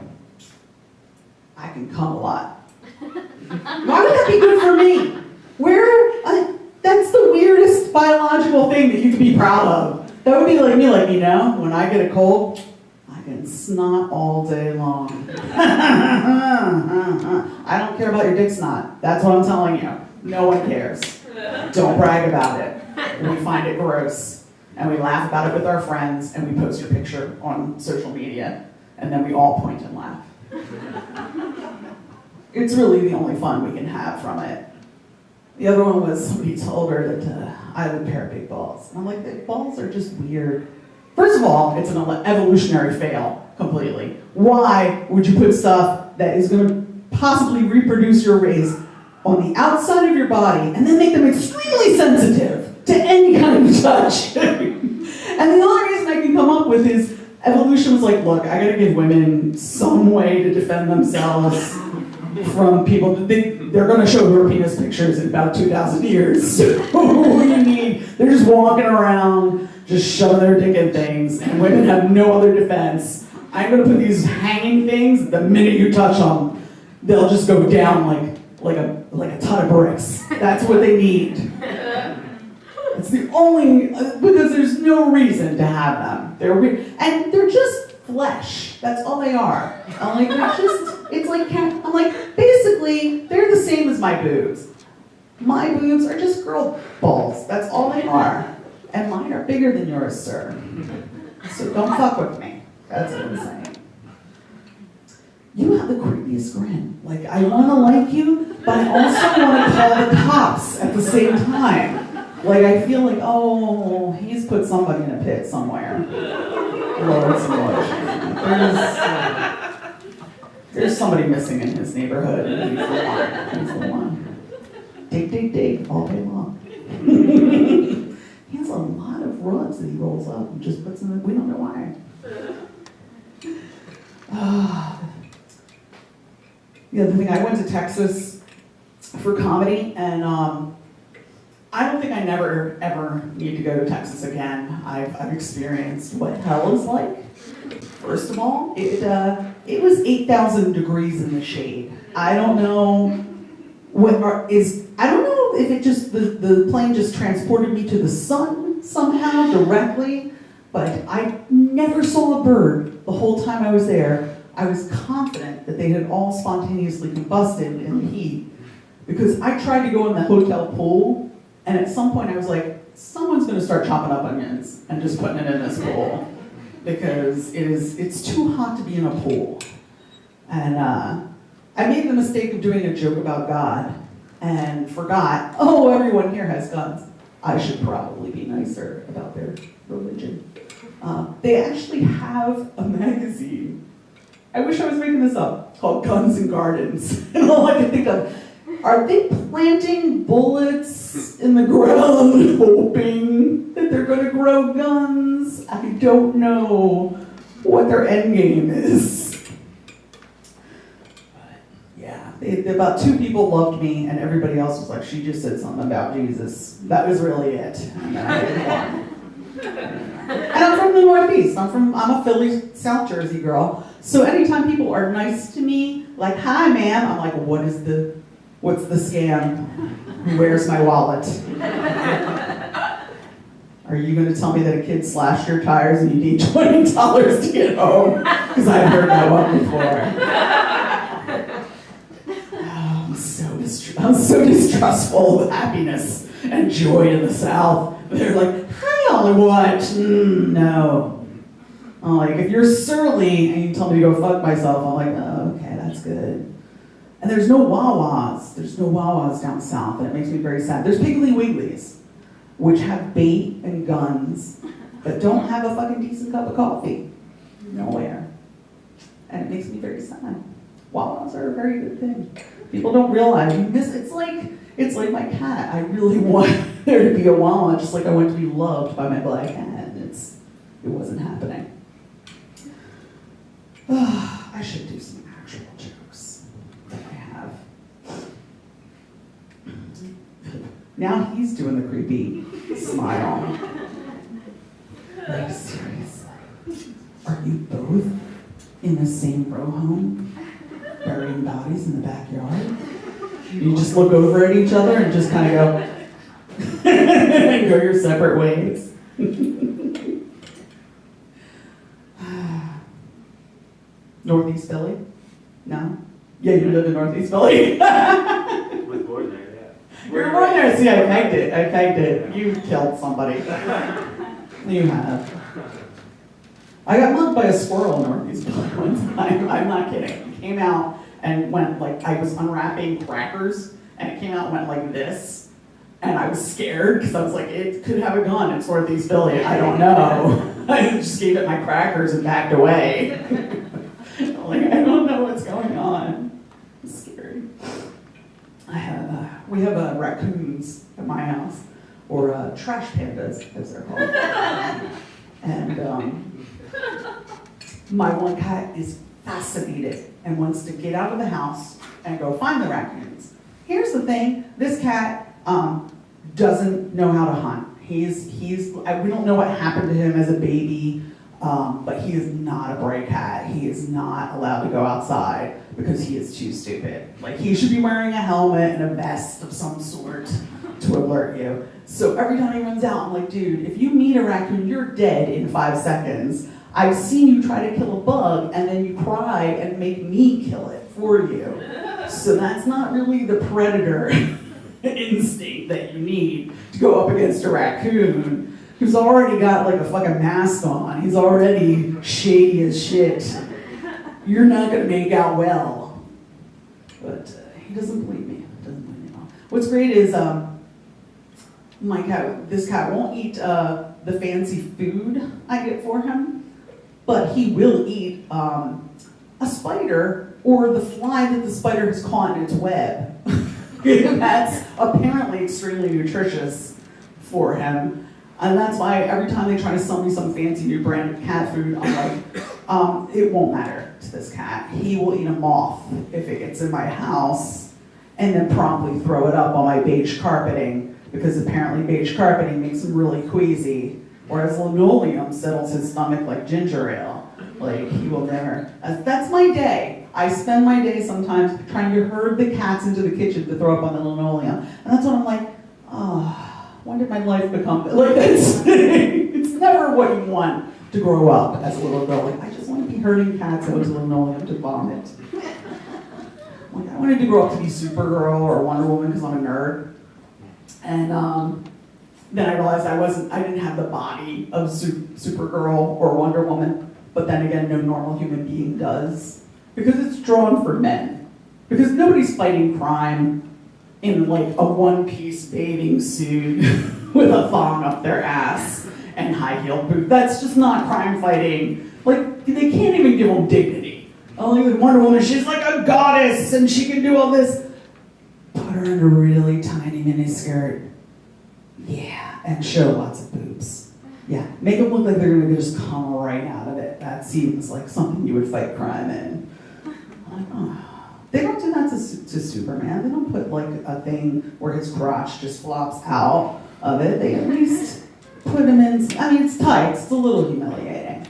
I can come a lot. Why would that be good for me? That's the weirdest biological thing that you could be proud of. That would be like me, when I get a cold, I can snot all day long. I don't care about your dick snot. That's what I'm telling you. No one cares. Don't brag about it. We find it gross. And we laugh about it with our friends, and we post your picture on social media, and then we all point and laugh. It's really the only fun we can have from it. The other one was somebody told her that I have a pair of big balls. And I'm like, big balls are just weird. First of all, it's an evolutionary fail, completely. Why would you put stuff that is going to possibly reproduce your race on the outside of your body and then make them extremely sensitive to any kind of touch? And the only reason I can come up with is evolution was like, look, I gotta give women some way to defend themselves from people. They're going to show her penis pictures in about 2,000 years. So what do you need? They're just walking around, just shoving their dick in things, and women have no other defense. I'm going to put these hanging things. The minute you touch them, they'll just go down like a ton of bricks. That's what they need. It's the only, because there's no reason to have them. They're weird, and they're just flesh. That's all they are. I'm like, basically, they're the same as my boobs. My boobs are just girl balls. That's all they are. And mine are bigger than yours, sir. So don't fuck with me. That's what I'm saying. You have the creepiest grin. Like, I want to like you, but I also want to call the cops at the same time. Like, I feel like, oh, he's put somebody in a pit somewhere. Lord, there's somebody missing in his neighborhood. And he's the one. He's the one. Dig, dig, dig, all day long. He has a lot of rugs that he rolls up and just puts in the, we don't know why. The other thing, I went to Texas for comedy, and I don't think I never, ever need to go to Texas again. I've experienced what hell is like. First of all, it was 8,000 degrees in the shade. I don't know I don't know if it just, the plane just transported me to the sun somehow directly, but I never saw a bird the whole time I was there. I was confident that they had all spontaneously combusted in the heat, because I tried to go in the hotel pool, and at some point I was like, someone's gonna start chopping up onions and just putting it in this pool, because it's too hot to be in a pool. And I made the mistake of doing a joke about God and forgot, oh, everyone here has guns. I should probably be nicer about their religion. They actually have a magazine, I wish I was making this up, called Guns and Gardens. And all I can think of, are they planting bullets in the ground hoping that they're going to grow guns? I don't know what their end game is. But yeah, about 2 people loved me, and everybody else was like, she just said something about Jesus. That was really it. And then I didn't want. And I'm from the Northeast. I'm a Philly, South Jersey girl. So anytime people are nice to me, like, hi, ma'am, I'm like, what's the scam? Where's my wallet? Are you going to tell me that a kid slashed your tires and you need $20 to get home? Because I've heard that one before. Oh, I'm so distrustful of happiness and joy in the South. They're like, hi, all what? No. I'm like, if you're surly and you tell me to go fuck myself, I'm like, oh, okay, that's good. And there's no Wawas. There's no Wawas down south, and it makes me very sad. There's Piggly Wigglies, which have bait and guns, but don't have a fucking decent cup of coffee. Nowhere. And it makes me very sad. Wawas are a very good thing. People don't realize you miss. It's like my cat. I really want there to be a Wawa, just like I want to be loved by my black cat. And it wasn't happening. I should do some actual jokes that I have. Now he's doing the creepy smile. Like, seriously? Are you both in the same row home, burying bodies in the backyard? You just look over at each other and just kind of go your separate ways. Northeast Philly? No? Yeah, you live in Northeast Philly. Was born there, yeah. You were born there. See, I pegged it. You killed somebody. You have. I got mugged by a squirrel in Northeast Philly one time. I'm not kidding. It came out and went like, I was unwrapping crackers, and it came out and went like this. And I was scared because I was like, it could have a gun. It's Northeast Philly. I don't know. I just gave it my crackers and backed away. Like, I don't know what's going on. It's scary. We have raccoons at my house, or trash pandas, as they're called. And my one cat is fascinated and wants to get out of the house and go find the raccoons. Here's the thing: this cat doesn't know how to hunt. We don't know what happened to him as a baby. But he is not a bright cat. He is not allowed to go outside because he is too stupid. Like, he should be wearing a helmet and a vest of some sort to alert you. So every time he runs out, I'm like, dude, if you meet a raccoon, you're dead in 5 seconds. I've seen you try to kill a bug and then you cry and make me kill it for you. So that's not really the predator instinct that you need to go up against a raccoon. who's already got like a fucking mask on. He's already shady as shit. You're not gonna make out well. But he doesn't believe me. What's great is this cat won't eat the fancy food I get for him, but he will eat a spider or the fly that the spider has caught in its web. And that's apparently extremely nutritious for him. And that's why every time they try to sell me some fancy new brand of cat food, I'm like, it won't matter to this cat. He will eat a moth if it gets in my house and then promptly throw it up on my beige carpeting, because apparently beige carpeting makes him really queasy, whereas linoleum settles his stomach like ginger ale. Like, he will never. That's my day. I spend my day sometimes trying to herd the cats into the kitchen to throw up on the linoleum. And that's when I'm like, when did my life become like this? It's never what you want to grow up as a little girl. Like, I just want to be herding cats onto linoleum to vomit. Like, I wanted to grow up to be Supergirl or Wonder Woman because I'm a nerd. And then I realized I didn't have the body of Supergirl or Wonder Woman. But then again, no normal human being does. Because it's drawn for men. Because nobody's fighting crime in like a one-piece bathing suit with a thong up their ass and high-heeled boots. That's just not crime fighting. Like, they can't even give them dignity. Only with Wonder Woman, she's like a goddess and she can do all this. Put her in a really tiny miniskirt. Yeah, and show lots of boobs. Yeah, make them look like they're gonna just come right out of it. That seems like something you would fight crime in. Like, oh. They don't do that to Superman. They don't put like a thing where his crotch just flops out of it. They at least put him in. I mean, it's tight. It's a little humiliating.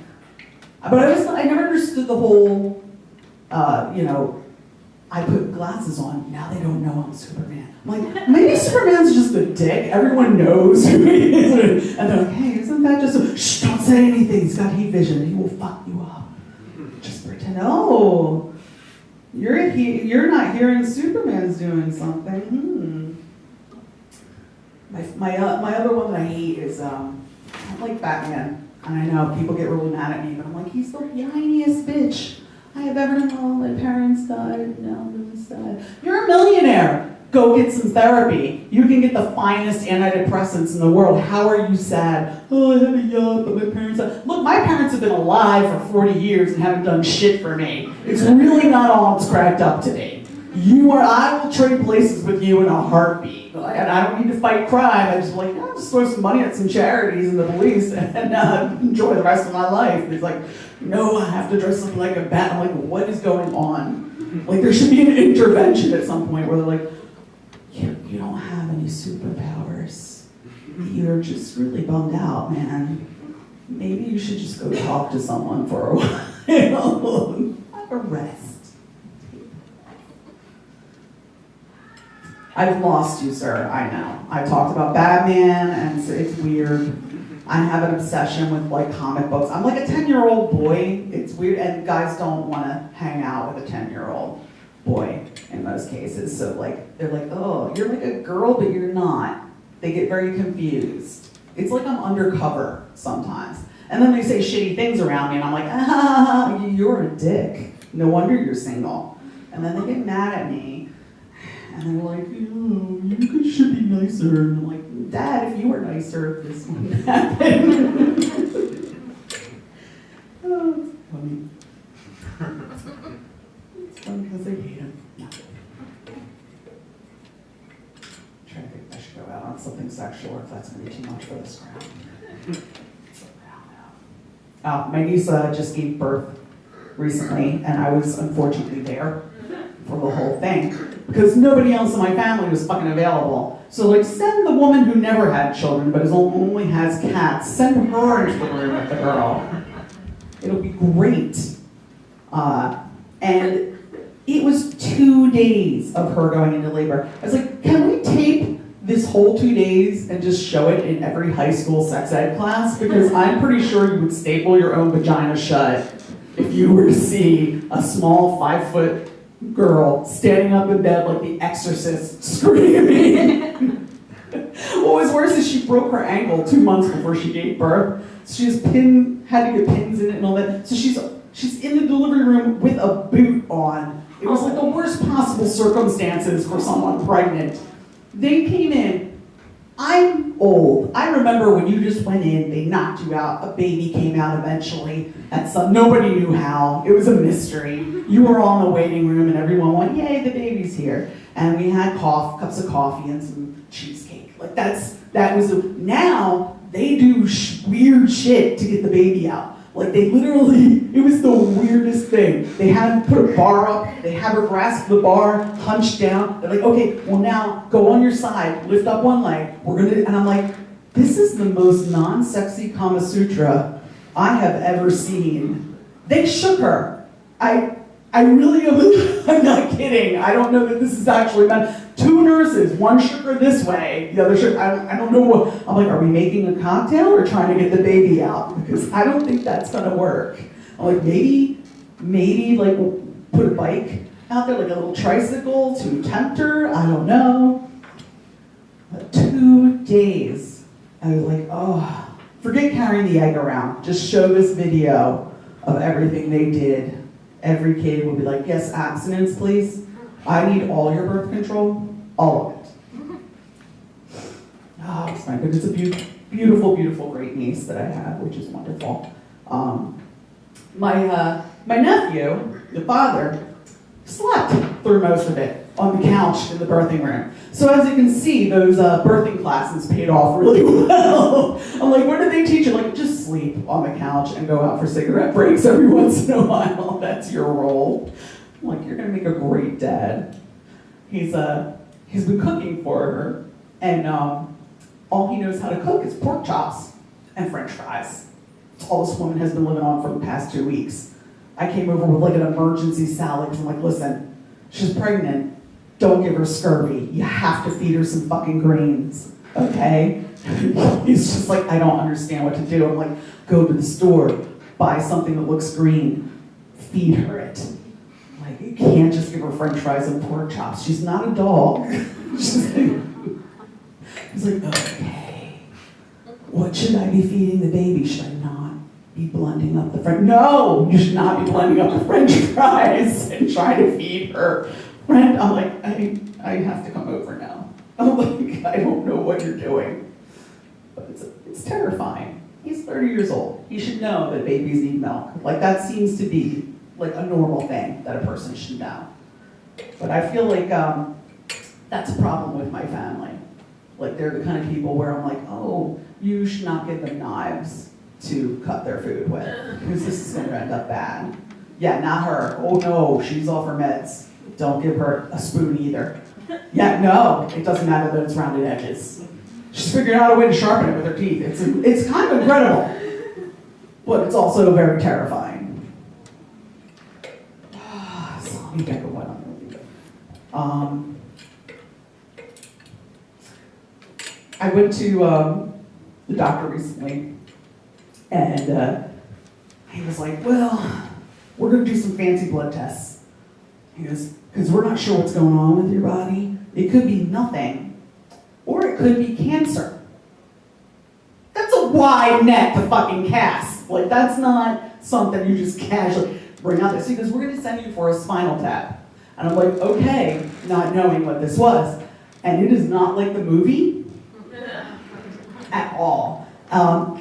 But I never understood the whole, I put glasses on. Now they don't know I'm Superman. I'm like, maybe Superman's just a dick. Everyone knows who he is. And they're like, hey, isn't that just a, shh, don't say anything. He's got heat vision. He will fuck you up. Just pretend, oh. You're not hearing Superman's doing something. My other one that I hate is I like Batman, and I know people get really mad at me, but I'm like, he's the whiniest bitch I have ever known. My parents died, now this died. You're a millionaire. Go get some therapy. You can get the finest antidepressants in the world. How are you sad? Oh, I have a yacht, but my parents died. Look, my parents have been alive for 40 years and haven't done shit for me. It's really not all it's cracked up to be. I will trade places with you in a heartbeat. And I don't need to fight crime. I just like, just throw some money at some charities and the police and enjoy the rest of my life. It's like, no, I have to dress up like a bat. I'm like, what is going on? Like, there should be an intervention at some point where they're like, you don't have any superpowers. You're just really bummed out, man. Maybe you should just go talk to someone for a while. Have a rest. I've lost you, sir. I know. I talked about Batman, and it's weird. I have an obsession with like comic books. I'm like a 10-year-old boy. It's weird, and guys don't want to hang out with a 10-year-old boy in most cases. So like, they're like, oh, you're like a girl, but you're not. They get very confused. It's like I'm undercover sometimes. And then they say shitty things around me, and I'm like, you're a dick. No wonder you're single. And then they get mad at me, and they're like, you should be nicer. And I'm like, Dad, if you were nicer, this wouldn't happen. Oh, it's funny. It's funny because I hate him. No. I'm trying to think if I should go out on something sexual, or if that's going to be too much for this crowd. My niece just gave birth recently, and I was unfortunately there for the whole thing because nobody else in my family was fucking available. So like, send the woman who never had children but only has cats, send her into the room with the girl. It'll be great. And it was 2 days of her going into labor. I was like, can we tape this whole 2 days and just show it in every high school sex ed class? Because I'm pretty sure you would staple your own vagina shut if you were to see a small 5-foot girl standing up in bed like the Exorcist screaming. What was worse is she broke her ankle 2 months before she gave birth. She had to get pins in it and all that. So she's in the delivery room with a boot on. It was like the worst possible circumstances for someone pregnant. They came in. I'm old. I remember when you just went in, they knocked you out, a baby came out eventually. Nobody knew how. It was a mystery. You were all in the waiting room and everyone went, yay, the baby's here. And we had cups of coffee and some cheesecake. Like now they do weird shit to get the baby out. Like they literally, it was the weirdest thing. They had put a bar up, they have her grasp the bar, hunched down. They're like, okay, well now go on your side, lift up one leg. And I'm like, this is the most non-sexy Kama Sutra I have ever seen. They shook her. I really am, I'm not kidding. I don't know that this is actually meant. 2 nurses, one shook her this way, the other shook, I don't know what, I'm like, are we making a cocktail or trying to get the baby out? Because I don't think that's gonna work. I'm like, maybe like put a bike out there, like a little tricycle to tempt her, I don't know. But 2 days, I was like, oh, forget carrying the egg around, just show this video of everything they did. Every kid would be like, yes, abstinence, please. I need all your birth control, all of it. Oh, it's my goodness. It's a beautiful, beautiful, great niece that I have, which is wonderful. My nephew, the father, slept through most of it on the couch in the birthing room. So as you can see, those birthing classes paid off really well. I'm like, what do they teach you? Like, just sleep on the couch and go out for cigarette breaks every once in a while. That's your role. I'm like, you're gonna make a great dad. He's been cooking for her, and all he knows how to cook is pork chops and French fries. It's all this woman has been living on for the past 2 weeks. I came over with like an emergency salad because I'm like, listen, she's pregnant. Don't give her scurvy. You have to feed her some fucking greens, okay? He's just like, I don't understand what to do. I'm like, go to the store, buy something that looks green, feed her it. Like, you can't just give her French fries and pork chops. She's not a dog. He's like, okay, what should I be feeding the baby? Should I not be blending up the French? No, you should not be blending up the French fries and trying to feed her. Friend, I'm like, I have to come over now. I'm like, I don't know what you're doing. But it's terrifying. He's 30 years old. He should know that babies need milk. Like, that seems to be like a normal thing that a person should know. But I feel like that's a problem with my family. Like, they're the kind of people where I'm like, oh, you should not give them knives to cut their food with, because this is going to end up bad. Yeah, not her. Oh no, she's off her meds. Don't give her a spoon either. Yeah, no, it doesn't matter that it's rounded edges. She's figured out a way to sharpen it with her teeth. It's kind of incredible, but it's also very terrifying. So let me think of what I'm going to do. I went to the doctor recently, and he was like, well, we're going to do some fancy blood tests. He goes, because we're not sure what's going on with your body. It could be nothing, or it could be cancer. That's a wide net to fucking cast. Like, that's not something you just casually bring out there. So he goes, we're going to send you for a spinal tap. And I'm like, okay, not knowing what this was. And it is not like the movie at all.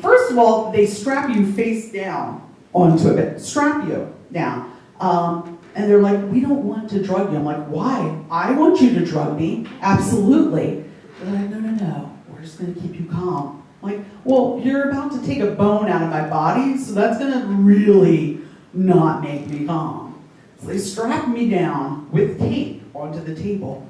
First of all, they strap you face down onto a bit. Strap you down. And they're like, we don't want to drug you. I'm like, why? I want you to drug me. Absolutely. They're like, no. We're just going to keep you calm. I'm like, well, you're about to take a bone out of my body, so that's going to really not make me calm. So they strap me down with tape onto the table.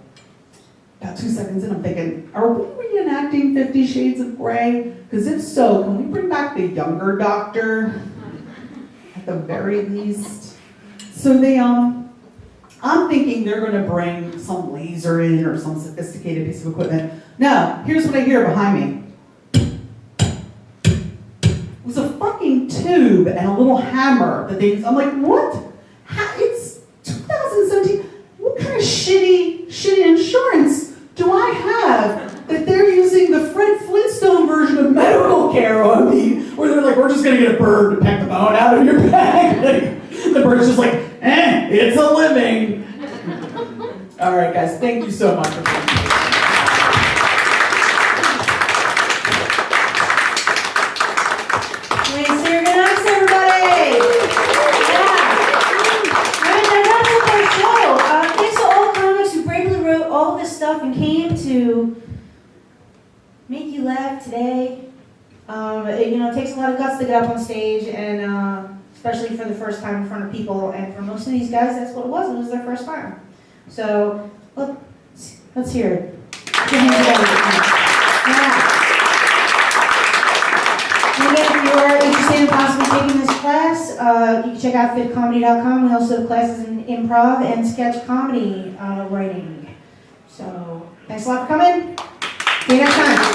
About 2 seconds in, I'm thinking, are we reenacting 50 Shades of Grey? Because if so, can we bring back the younger doctor? At the very least. So they, I'm thinking they're going to bring some laser in or some sophisticated piece of equipment. No, here's what I hear behind me. It was a fucking tube and a little hammer that they used. I'm like, what? It's 2017. What kind of shitty insurance do I have that they're using the medical care on me, where they're like, we're just gonna get a bird to peck the bone out of your back. Like, the bird's just like, it's a living. All right, guys, thank you so much for being here. Wait, say your goodnights, everybody. That wraps up our show. Thanks to all comics who bravely wrote all this stuff and came to make you laugh today. It takes a lot of guts to get up on stage, and especially for the first time in front of people. And for most of these guys, that's what it was. It was their first time. So let's hear it. Put your hands together. Yeah. And again, if you are interested in possibly taking this class, you can check out PHITcomedy.com. We also have classes in improv and sketch comedy writing. So thanks a lot for coming. See you next time.